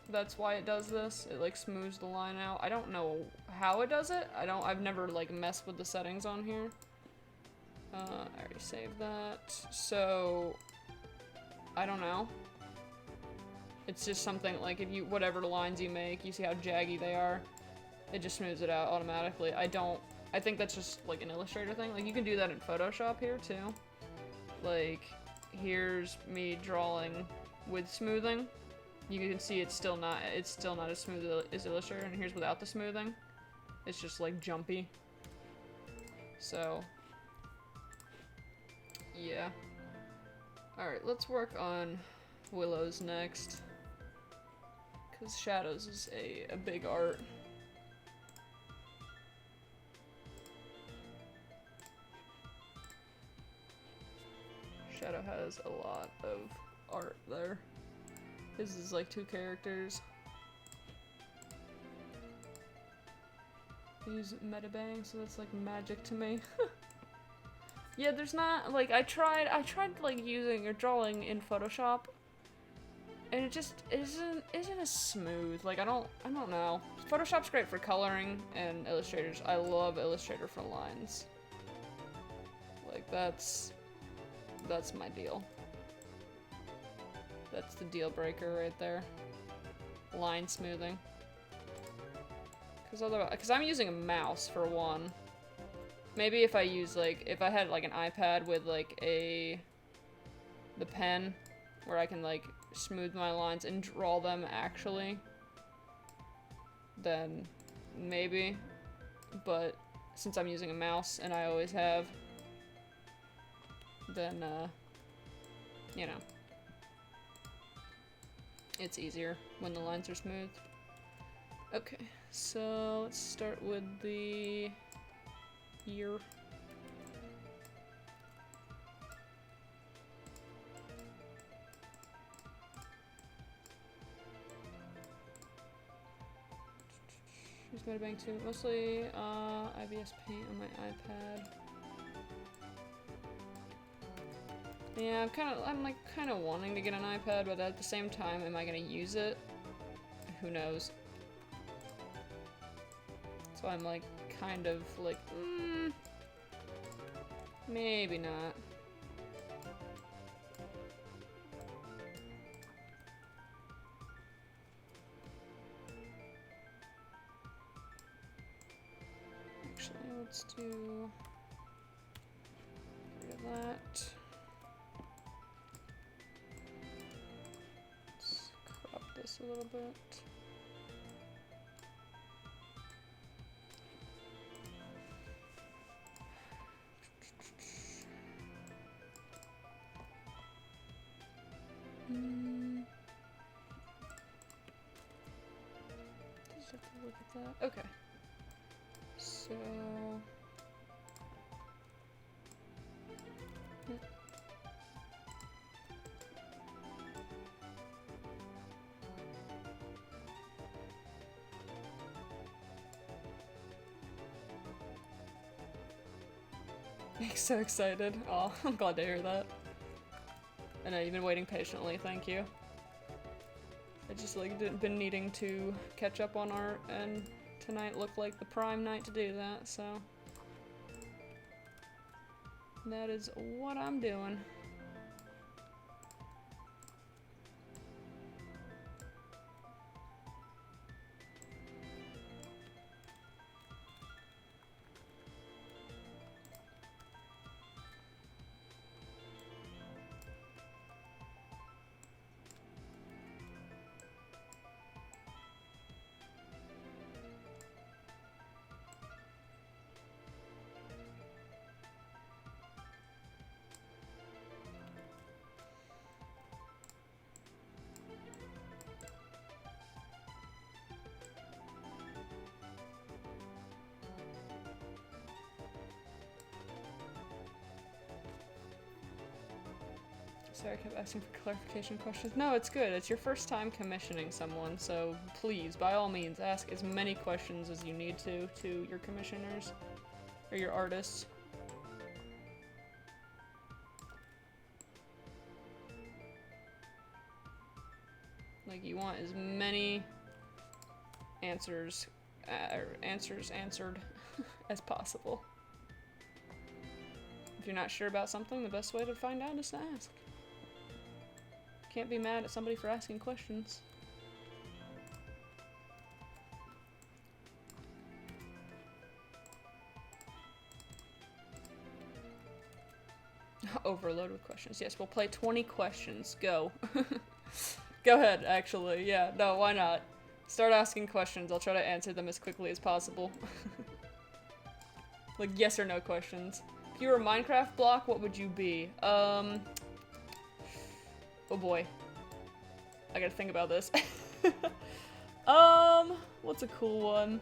That's why it does this. It like smooths the line out. I don't know how it does it. I've never like messed with the settings on here. I already saved that. So I don't know. It's just something like if you, whatever lines you make, you see how jaggy they are, it just smooths it out automatically. I think that's just like an Illustrator thing. Like you can do that in Photoshop here too. Like here's me drawing with smoothing. You can see it's still not as smooth as Illustrator, and here's without the smoothing. It's just like jumpy. So yeah. Alright, let's work on Willows next. Because Shadows is a big art. Shadow has a lot of art there. His is like 2 characters. I use Metabang, so that's like magic to me. Yeah, there's not, like, I tried like using or drawing in Photoshop, and it just isn't as smooth. Like, I don't know. Photoshop's great for coloring, and Illustrators, I love Illustrator for lines. Like, that's my deal. That's the deal breaker right there. Line smoothing. Because I'm using a mouse for one. Maybe if I use like, if I had like an iPad with like the pen, where I can like smooth my lines and draw them actually, then maybe. But since I'm using a mouse and I always have, then you know, it's easier when the lines are smooth. Okay, so let's start with the ear. Use Metabang too. Mostly IBS Paint on my iPad. Yeah, I'm like kind of wanting to get an iPad, but at the same time, am I gonna use it? Who knows? So I'm like kind of like, maybe not. Actually, let's do that. Let's crop this a little bit. Just have to look at that. Okay. So so excited. Oh, I'm glad to hear that. I know you've been waiting patiently, thank you. I just like been needing to catch up on art, and tonight looked like the prime night to do that, so that is what I'm doing. Sorry, I kept asking for clarification questions. No, it's good. It's your first time commissioning someone, so please, by all means, ask as many questions as you need to your commissioners, or your artists. Like, you want as many answers answered as possible. If you're not sure about something, the best way to find out is to ask. Can't be mad at somebody for asking questions. Overload with questions. Yes, we'll play 20 questions. Go. Go ahead, actually. Yeah, no, why not? Start asking questions. I'll try to answer them as quickly as possible. Like, yes or no questions. If you were a Minecraft block, what would you be? Oh boy. I gotta think about this. What's a cool one?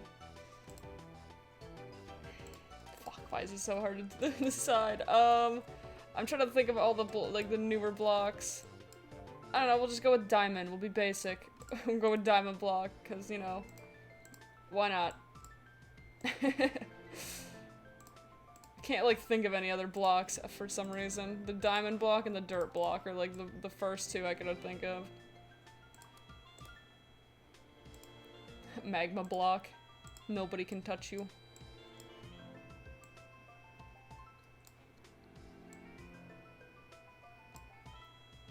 Fuck, why is it so hard to decide? I'm trying to think of all the, like, the newer blocks. I don't know, we'll just go with diamond. We'll be basic. We'll go with diamond block, because, you know, why not? Can't, like, think of any other blocks for some reason. The diamond block and the dirt block are, like, the first two I could think of. Magma block. Nobody can touch you.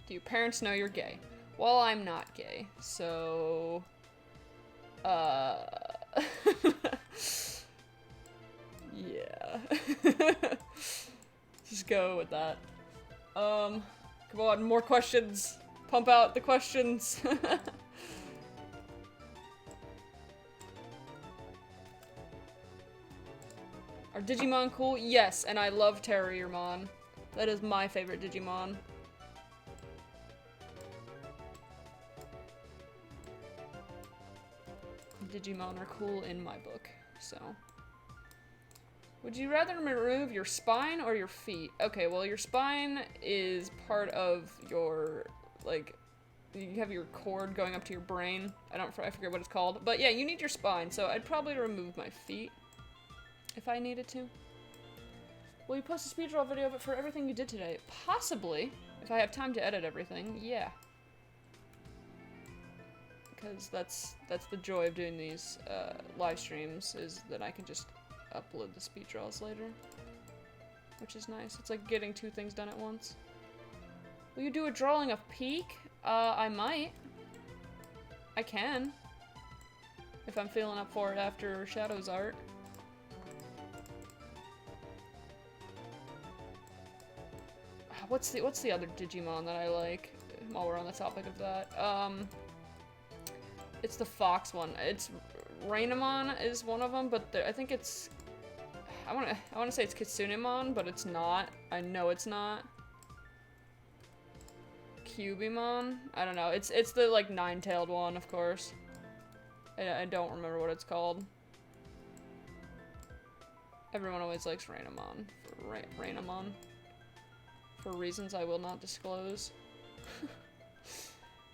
Do your parents know you're gay? Well, I'm not gay, so... yeah. Just go with that. Come on, more questions. Pump out the questions. Are Digimon cool? Yes, and I love Terriermon. That is my favorite Digimon. Digimon are cool in my book, so. Would you rather remove your spine or your feet? Okay, well, your spine is part of your, like, you have your cord going up to your brain. I forget what it's called. But yeah, you need your spine, so I'd probably remove my feet if I needed to. Will you post a speedrun video of it for everything you did today? Possibly, if I have time to edit everything, yeah. Because that's the joy of doing these live streams, is that I can just upload the speed draws later, which is nice. It's like getting two things done at once. Will you do a drawing of Peak? I might. I can. If I'm feeling up for it after Shadow's art. What's the other Digimon that I like, while we're on the topic of that? It's the fox one. It's Rainamon is one of them, but I think it's I wanna say it's Kitsunemon, but it's not. I know it's not. Cubimon? I don't know. It's the like nine-tailed one, of course. I don't remember what it's called. Everyone always likes Rainamon for Rainamon for reasons I will not disclose.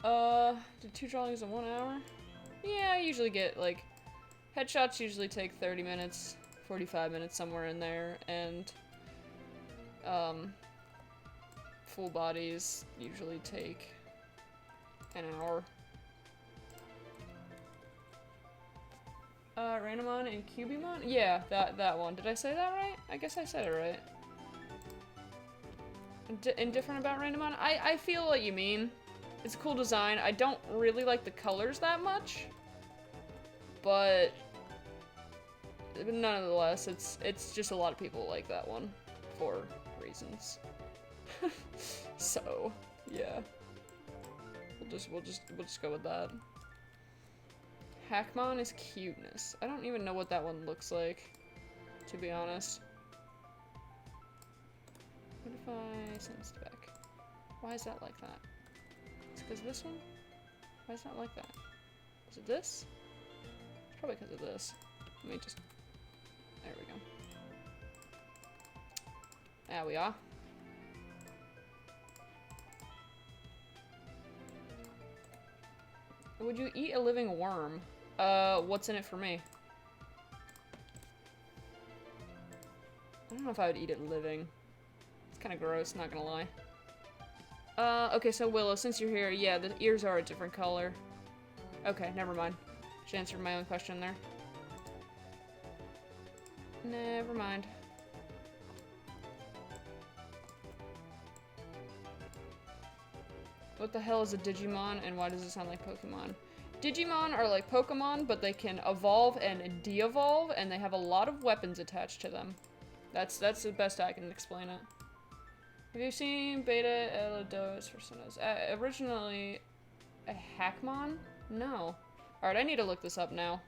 Did 2 drawings in 1 hour? Yeah, I usually get, like, headshots usually take 30 minutes, 45 minutes, somewhere in there, and, full bodies usually take an hour. Rainamon and Cubimon? Yeah, that one. Did I say that right? I guess I said it right. Indifferent about Rainamon? I feel what you mean. It's a cool design. I don't really like the colors that much, but nonetheless, it's just a lot of people like that one for reasons. So, yeah. We'll just go with that. Hackmon is cuteness. I don't even know what that one looks like, to be honest. What if I send this back? Why is that like that? Is it because of this one? Why is that like that? Is it this? It's probably because of this. Let me just... There we go. There we are. Would you eat a living worm? What's in it for me? I don't know if I would eat it living. It's kind of gross, not gonna lie. Okay, so Willow, since you're here, yeah, the ears are a different color. Okay, never mind. Should answer my own question there. Never mind. What the hell is a Digimon, and why does it sound like Pokemon? Digimon are like Pokemon, but they can evolve and de-evolve, and they have a lot of weapons attached to them. That's the best I can explain it. Have you seen Beta Elados for Sinnohs? Originally a Hackmon? No. Alright, I need to look this up now.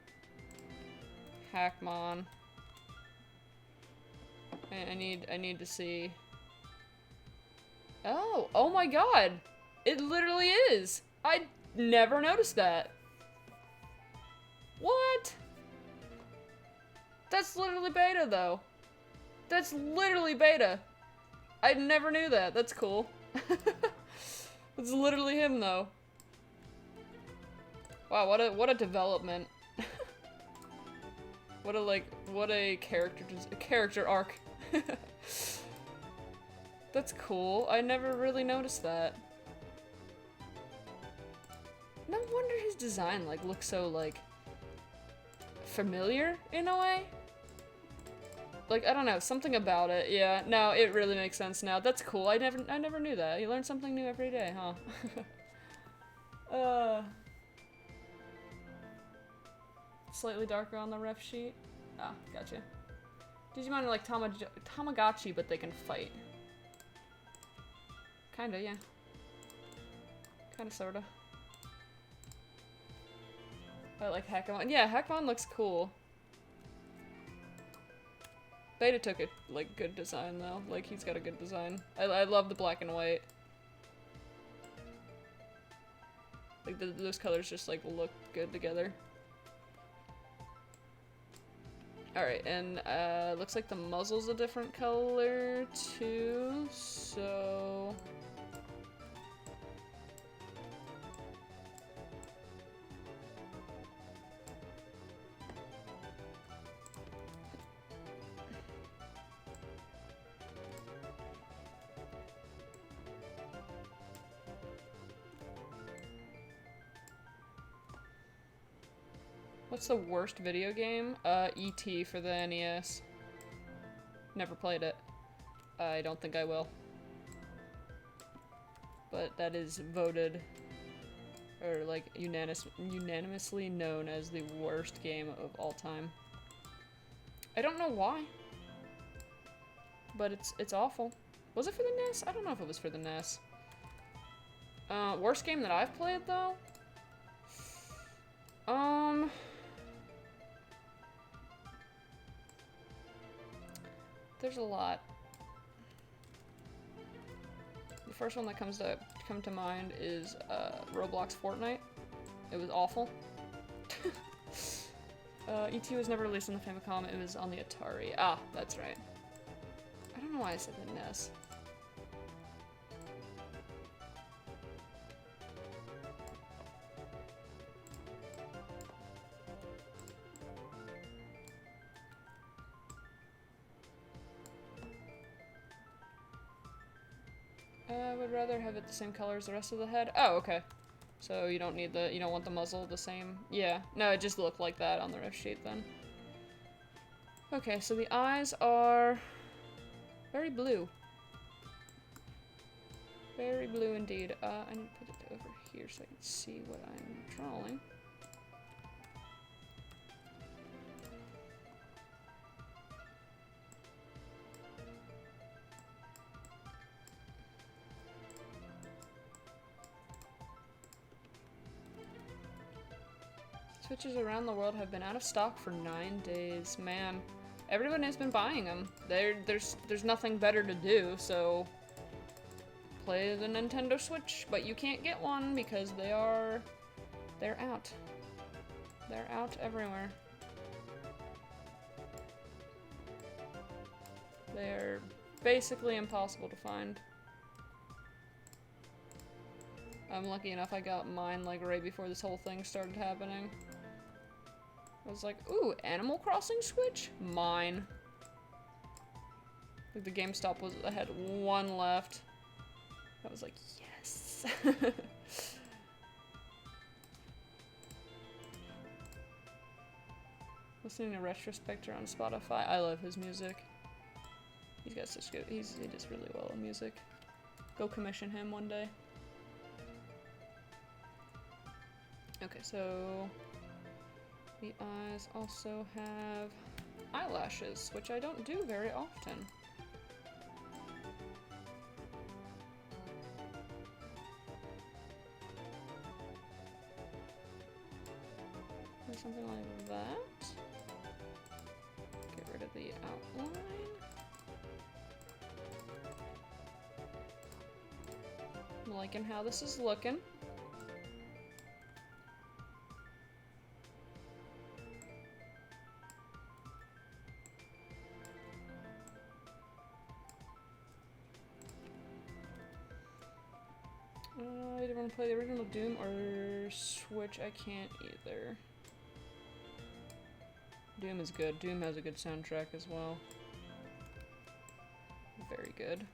Hackmon. I need to see. Oh my god! It literally is! I never noticed that. What? That's literally Beta, though. That's literally Beta. I never knew that. That's cool. It's literally him, though. Wow, what a development. what a character arc. That's cool. I never really noticed that. No wonder his design looks so familiar in a way. I don't know, something about it. Yeah, no, it really makes sense now. That's cool. I never knew that. You learn something new every day, huh? Slightly darker on the ref sheet. Ah, gotcha. Digimon are like Tamagotchi, but they can fight. Kinda, yeah. Kinda, sorta. I like Hackmon. Yeah, Hackmon looks cool. Beta took it, good design, though. He's got a good design. I love the black and white. Those colors just, look good together. Alright, and, looks like the muzzle's a different color, too, so... What's the worst video game? E.T. for the NES. Never played it. I don't think I will. But that is voted, or unanimously known as the worst game of all time. I don't know why. But it's awful. Was it for the NES? I don't know if it was for the NES. Worst game that I've played, though? There's a lot. The first one that come to mind is Roblox Fortnite. It was awful. E.T. was never released on the Famicom. It was on the Atari. Ah, that's right. I don't know why I said the NES. I would rather have it the same color as the rest of the head. Oh, okay. So you don't want the muzzle the same. Yeah. No, it just looked like that on the ref sheet then. Okay, so the eyes are very blue. Very blue indeed. I need to put it over here so I can see what I'm drawing. Switches around the world have been out of stock for 9 days. Man, everyone has been buying them. There's nothing better to do, so play the Nintendo Switch. But you can't get one because they're out. They're out everywhere. They're basically impossible to find. I'm lucky enough I got mine right before this whole thing started happening. I was like, ooh, Animal Crossing Switch? Mine. The GameStop I had one left. I was like, yes. Listening to Retrospector on Spotify. I love his music. He's got such good, he does really well in music. Go commission him one day. Okay, so the eyes also have eyelashes, which I don't do very often. Or something like that. Get rid of the outline. I'm liking how this is looking. I either want to play the original Doom or Switch. I can't either. Doom is good. Doom has a good soundtrack as well. Very good.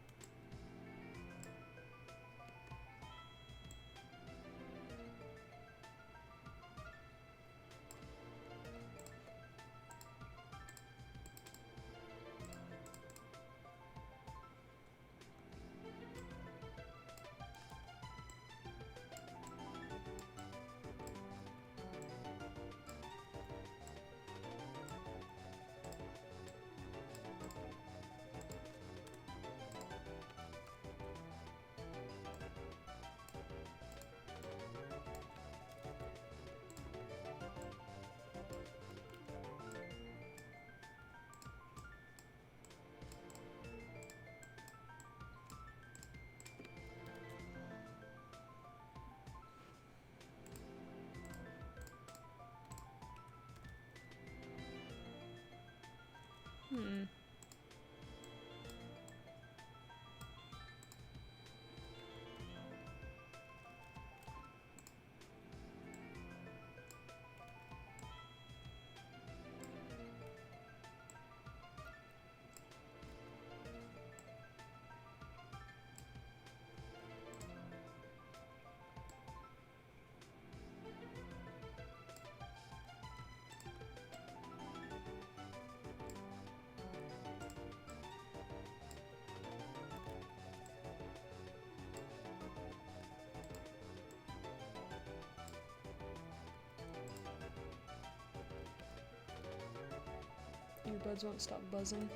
Earbuds won't stop buzzing.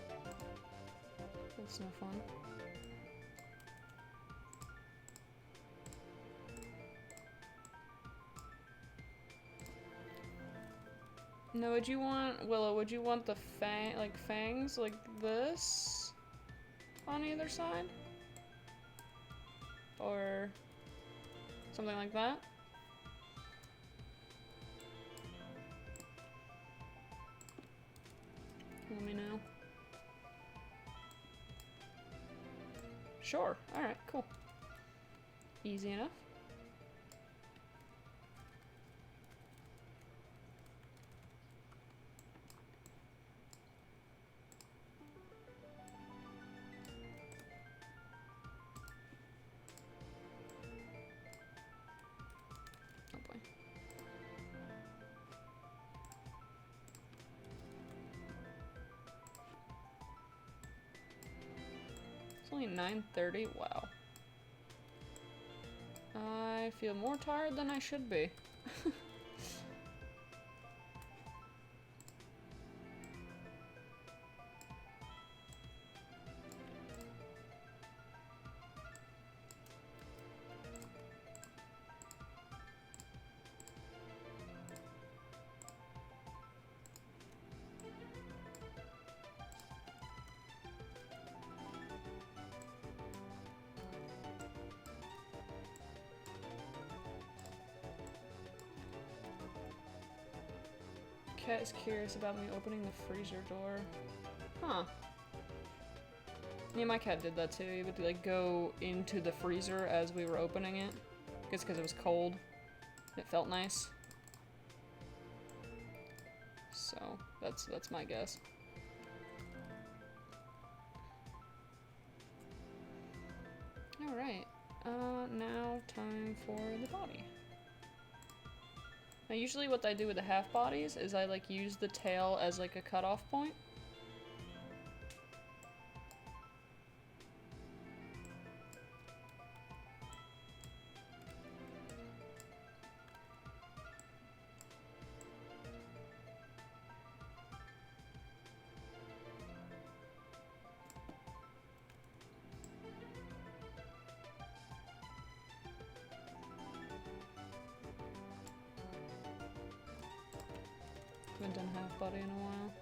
That's no fun. No, would you want, Willow, would you want the fangs like this on either side? Or something like that? Let me know. Sure. Alright, cool. Easy enough. Oh boy. It's only 9:30. Wow. I feel more tired than I should be. Cat is curious about me opening the freezer door. Huh. Yeah, my cat did that too. He would like go into the freezer as we were opening it. I guess because it was cold. It felt nice. So that's my guess. Alright. Now time for the body. Now usually what I do with the half bodies is I like use the tail as like a cutoff point. haven't done Halfbody in a while.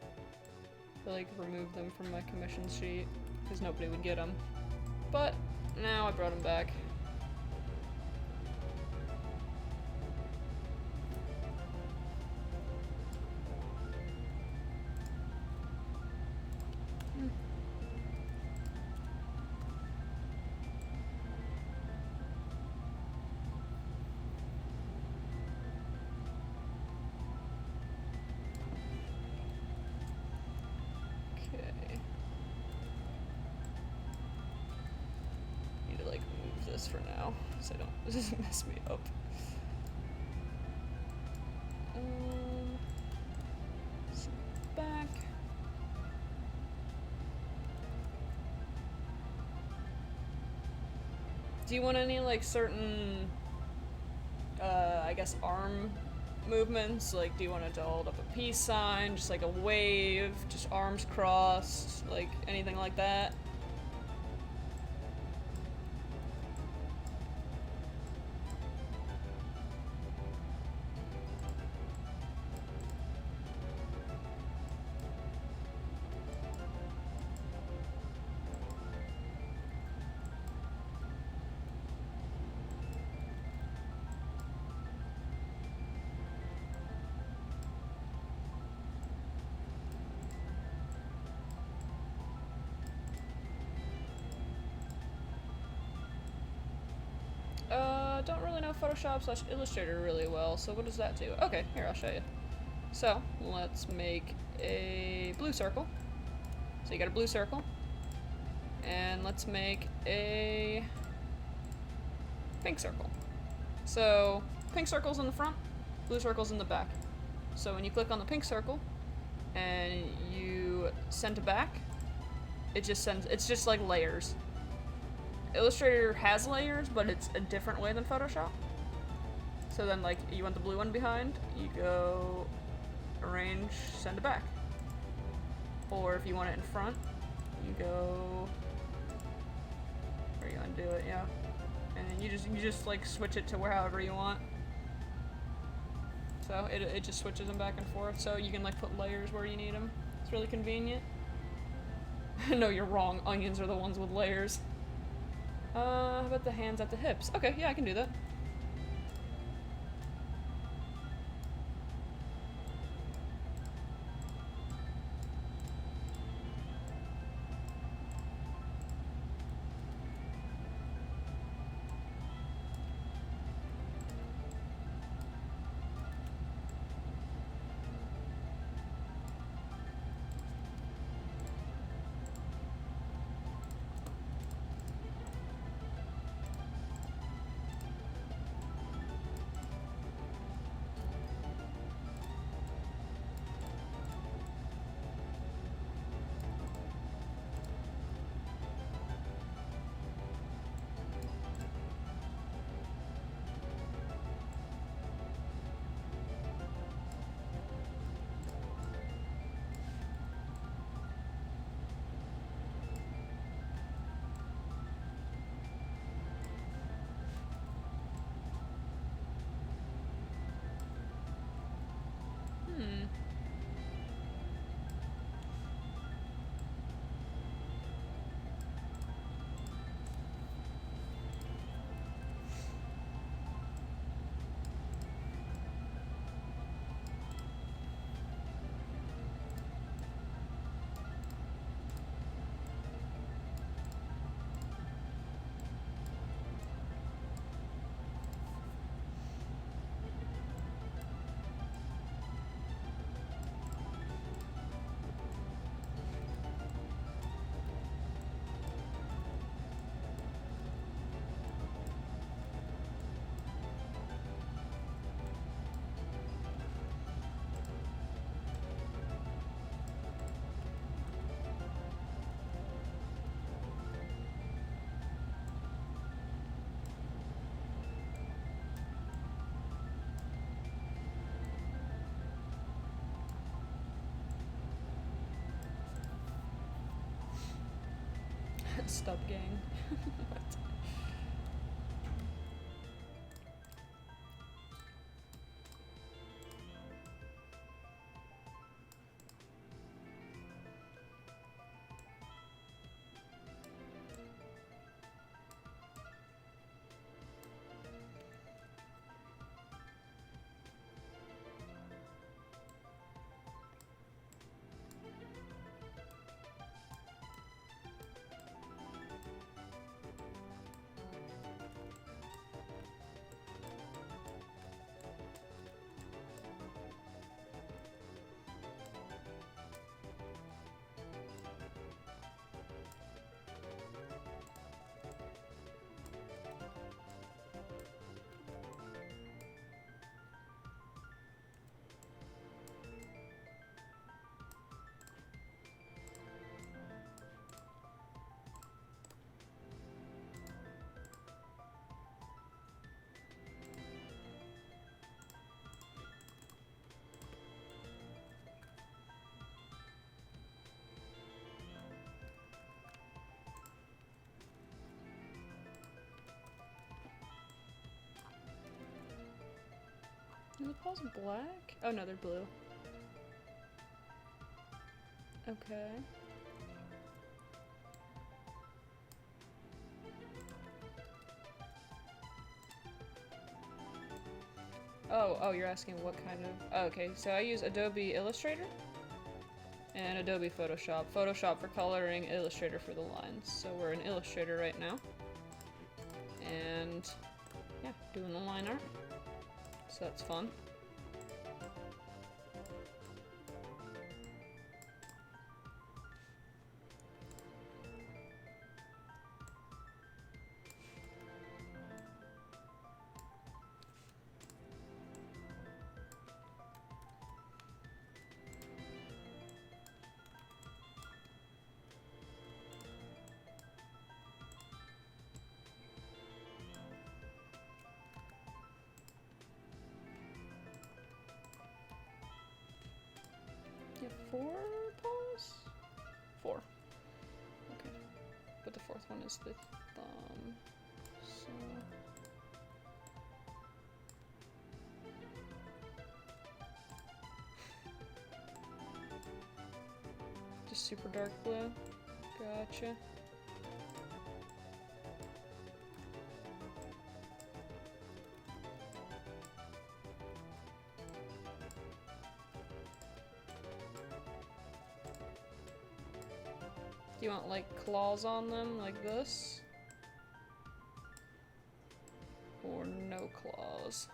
I like removed them from my commission sheet because nobody would get them. But now I brought them back. For now, so I don't this doesn't mess me up. Back. Do you want any like certain, I guess arm movements? Like, do you want it to hold up a peace sign, just like a wave, just arms crossed, like anything like that? Don't really know Photoshop / Illustrator really well, so what does that do? Okay, here, I'll show you. So, let's make a blue circle. So you got a blue circle. And let's make a pink circle. So, pink circle's in the front, blue circle's in the back. So when you click on the pink circle, and you send to back, it just sends, it's just like layers. Illustrator has layers, but it's a different way than Photoshop. So then, like, you want the blue one behind, you go arrange, send to back. Or if you want it in front, you go where you want to do it, yeah. And then you just like switch it to however you want. So it just switches them back and forth. So you can like put layers where you need them. It's really convenient. No, you're wrong. Onions are the ones with layers. How about the hands at the hips? Okay, yeah, I can do that. Stub gang. What? Are the paws black? Oh no, they're blue. Okay. Oh, you're asking what kind of... Oh, okay, so I use Adobe Illustrator and Adobe Photoshop. Photoshop for coloring, Illustrator for the lines. So we're in Illustrator right now. And yeah, doing the line art. So that's fun. You have 4 paws? 4. Okay. But the 4th one is the thumb. So... just super dark blue. Gotcha. Do you want like claws on them like this? Or no claws?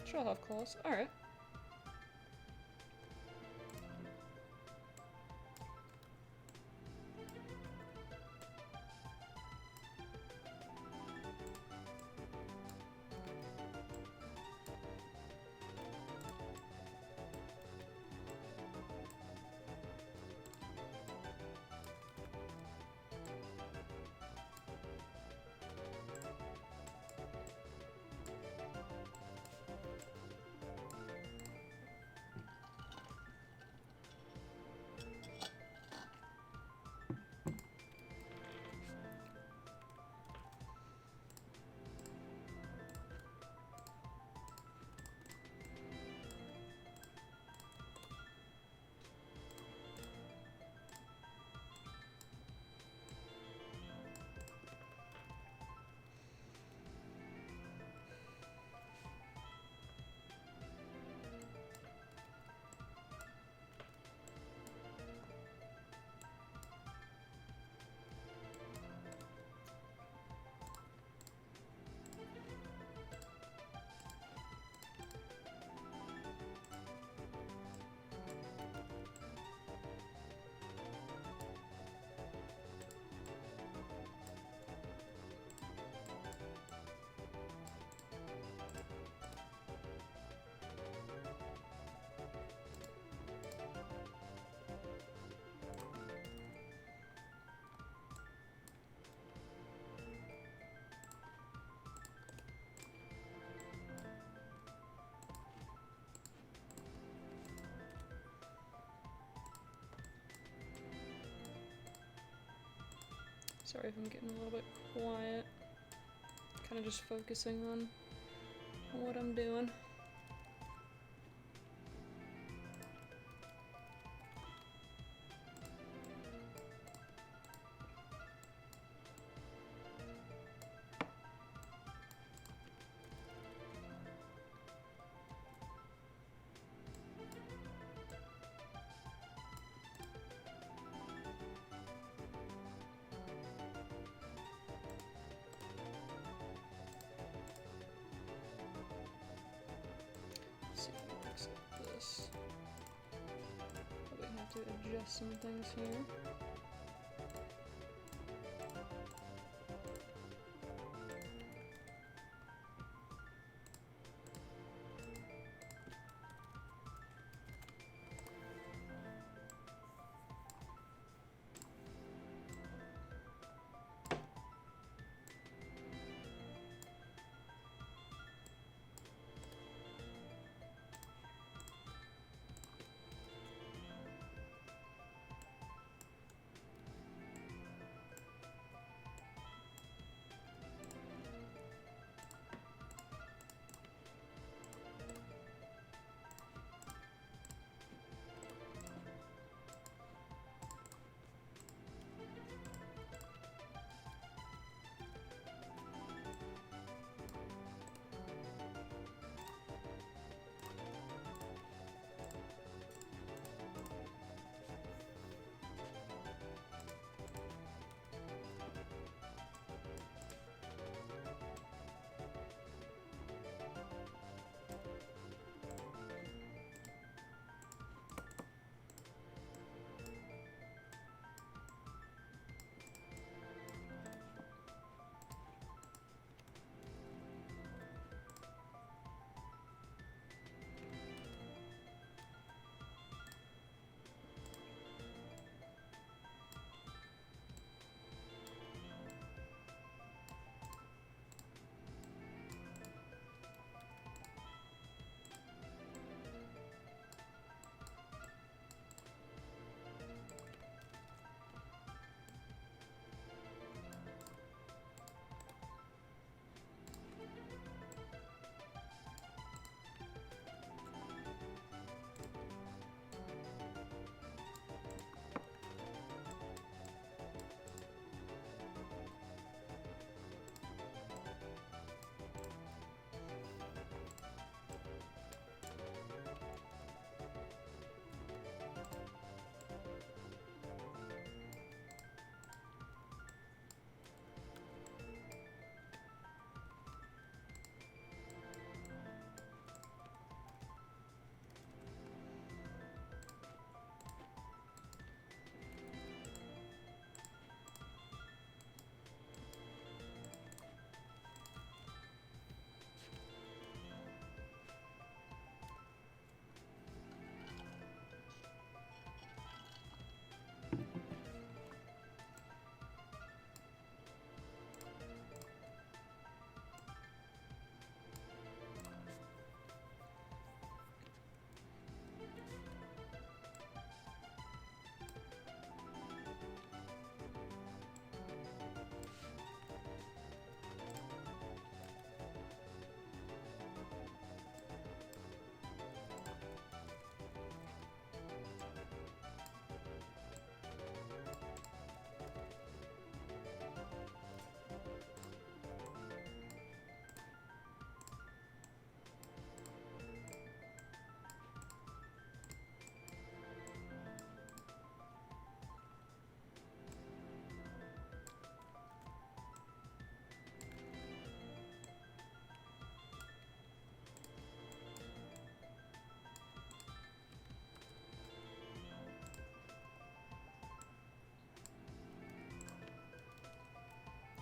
Sure, I'll have claws. Alright. Sorry if I'm getting a little bit quiet. Kind of just focusing on what I'm doing. To adjust some things here.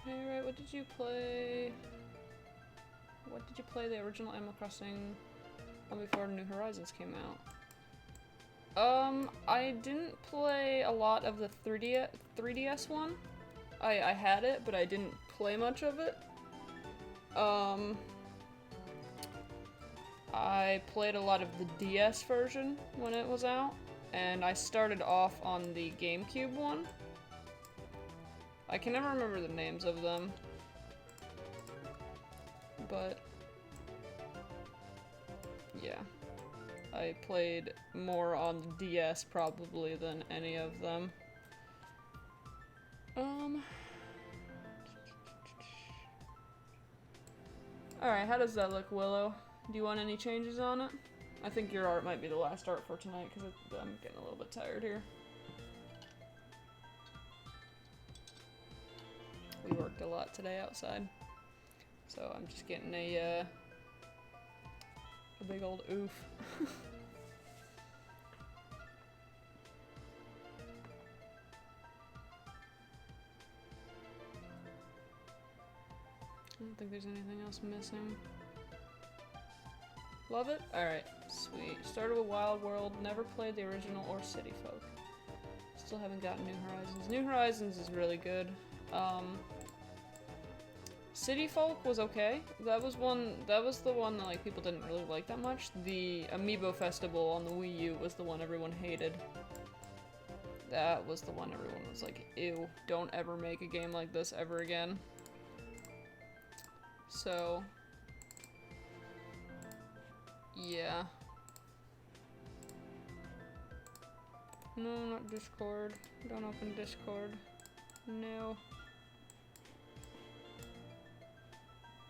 Okay, right, what did you play? What did you play the original Animal Crossing before New Horizons came out? I didn't play a lot of the 3DS one. I had it, but I didn't play much of it. I played a lot of the DS version when it was out, and I started off on the GameCube one. I can never remember the names of them, but yeah. I played more on the DS probably than any of them. Alright, how does that look, Willow? Do you want any changes on it? I think your art might be the last art for tonight, because I'm getting a little bit tired here. We worked a lot today outside, so I'm just getting a big old oof. I don't think there's anything else missing. Love it? Alright, sweet. Started with Wild World, never played the original or City Folk. Still haven't gotten New Horizons. New Horizons is really good. City Folk was okay. That was the one that like people didn't really like that much. The Amiibo Festival on the Wii U was the one everyone hated. That was the one everyone was like, ew, don't ever make a game like this ever again. So, yeah. No, not Discord. Don't open Discord. No.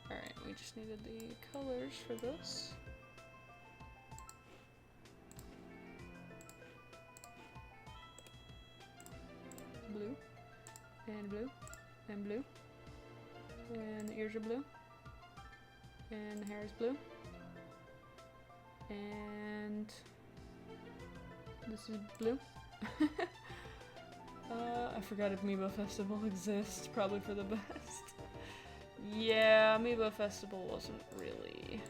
Alright, we just needed the colors for this. Blue. And blue. And blue. And the ears are blue. And the hair is blue. And this is blue. I forgot if Amiibo Festival exists, probably for the best. Yeah, Amiibo Festival wasn't really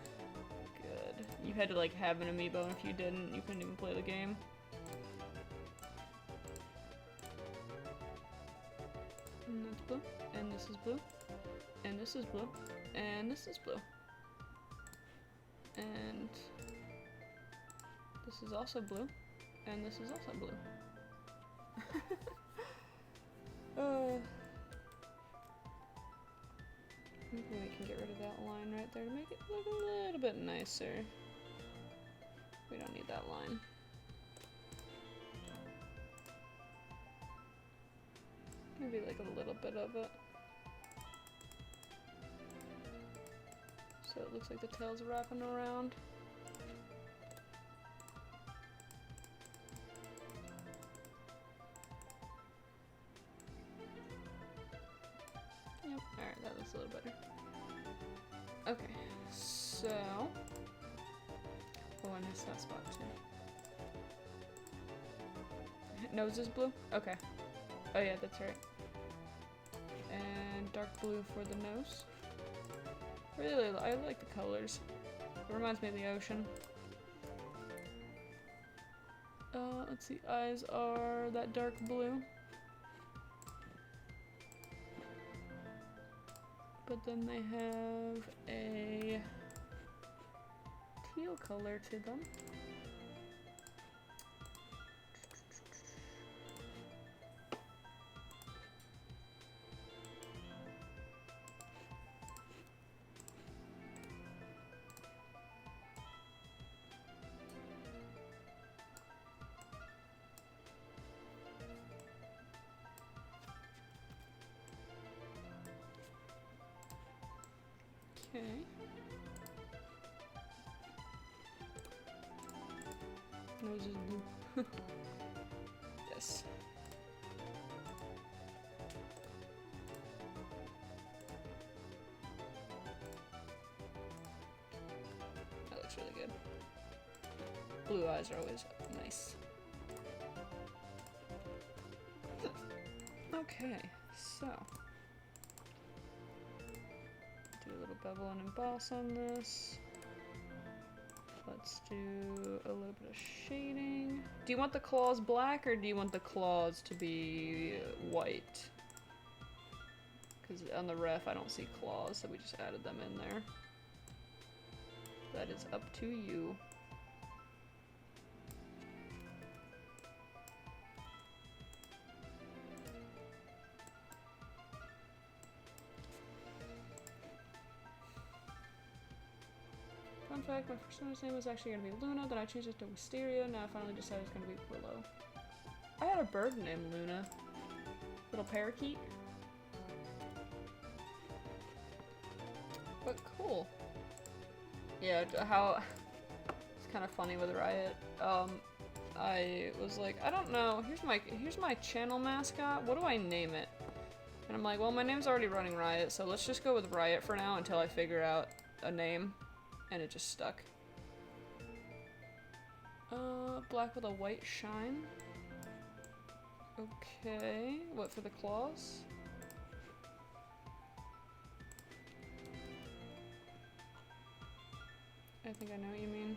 good. You had to like have an Amiibo, and if you didn't, you couldn't even play the game. And that's blue, and this is blue, and this is blue, and this is blue. And this is also blue, and this is also blue. Maybe we can get rid of that line right there to make it look a little bit nicer. We don't need that line. Maybe like a little bit of it. So it looks like the tail's wrapping around. Yep, alright, that looks a little better. Okay, so... Oh, I missed that spot too. Nose is blue? Okay. Oh yeah, that's right. And dark blue for the nose. Really, I like the colors. It reminds me of the ocean. Let's see, eyes are that dark blue. But then they have a teal color to them. Okay. Nose is blue. Yes. That looks really good. Blue eyes are always nice. Okay, so bevel and emboss on this. Let's do a little bit of shading. Do you want the claws black or do you want the claws to be white? Because on the ref I don't see claws, so we just added them in there. That is up to you. Fun fact, my first name was actually going to be Luna, then I changed it to Wisteria, now I finally decided it's going to be Willow. I had a bird named Luna. Little parakeet. But cool. Yeah, how... It's kind of funny with Riot. I was like, I don't know, here's my channel mascot, what do I name it? And I'm like, well, my name's already running Riot, so let's just go with Riot for now until I figure out a name. And it just stuck. Black with a white shine. Okay, what for the claws? I think I know what you mean.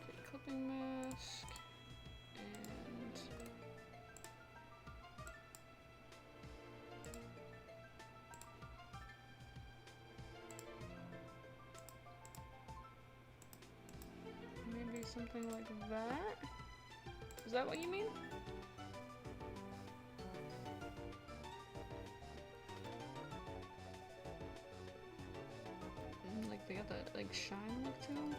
Okay, clipping mask. And... maybe something like that? Is that what you mean? Like they got that like shine look to them?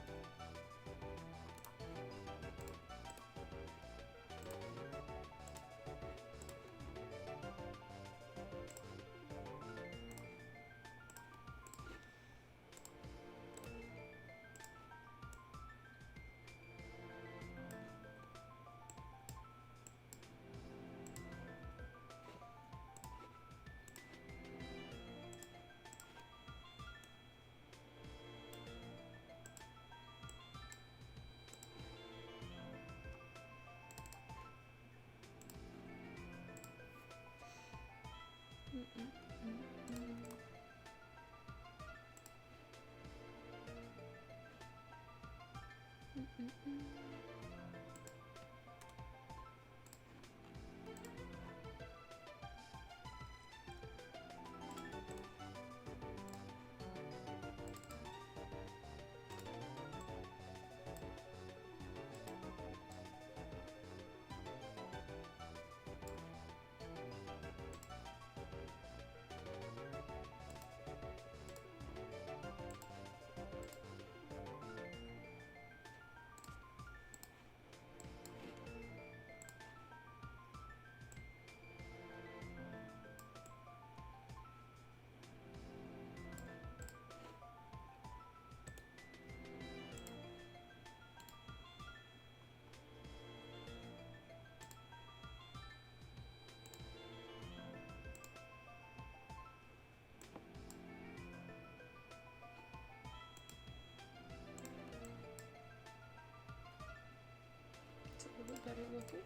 A little bit better looking.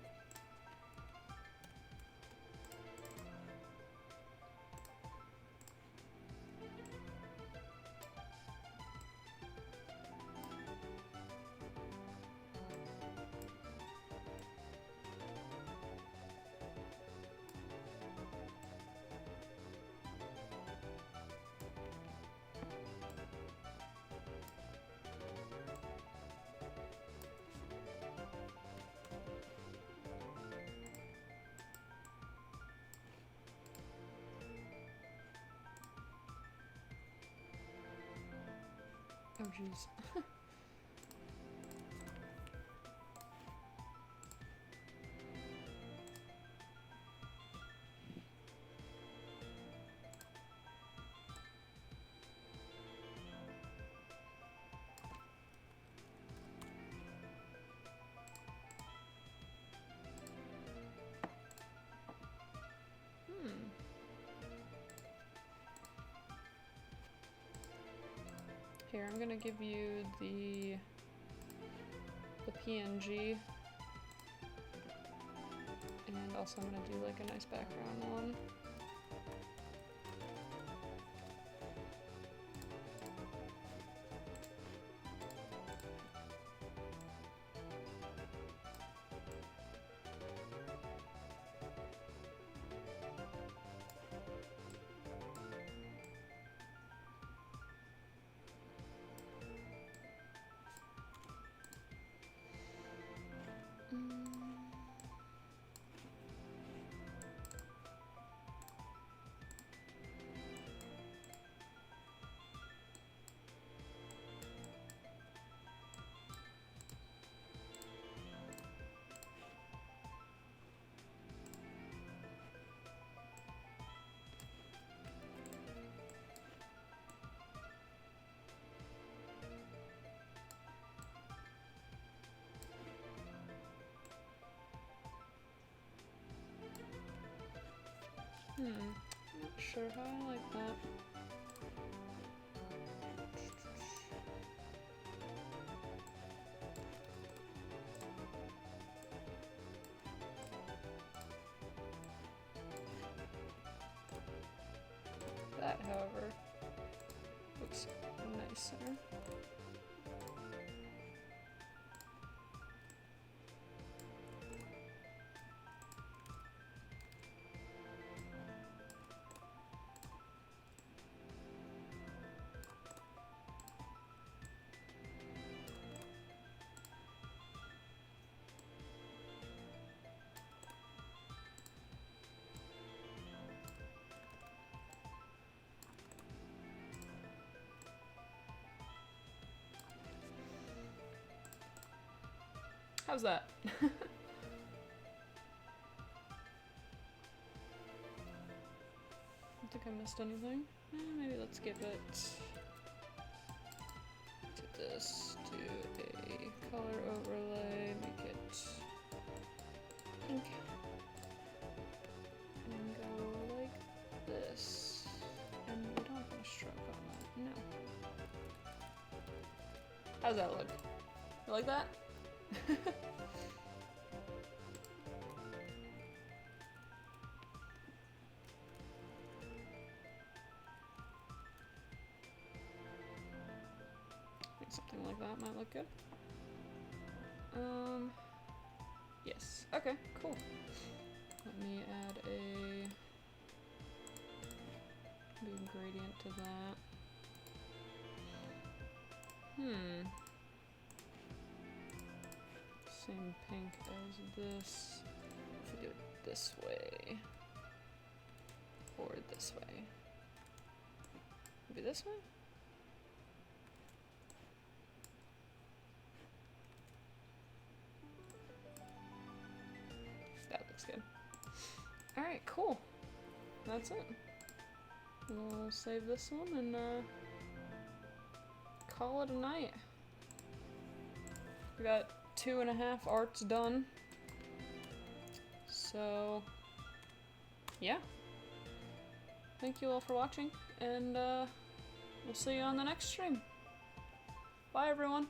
Oh jeez. Here, I'm gonna give you the PNG And also I'm gonna do like a nice background one. Not sure how I like that. That, however, looks nicer. How's that? I don't think I missed anything. Maybe let's give it to this, do a color overlay, make it pink, and go like this. And we don't have a stroke on that, no. How's that look? You like that? I think something like that might look good. Yes. Okay, cool. Let me add a big gradient to that. Same pink as this. If we do it this way. Or this way. Maybe this way? That looks good. Alright, cool. That's it. We'll save this one and call it a night. We got 2.5 arts done. So, yeah. Thank you all for watching, and we'll see you on the next stream. Bye, everyone.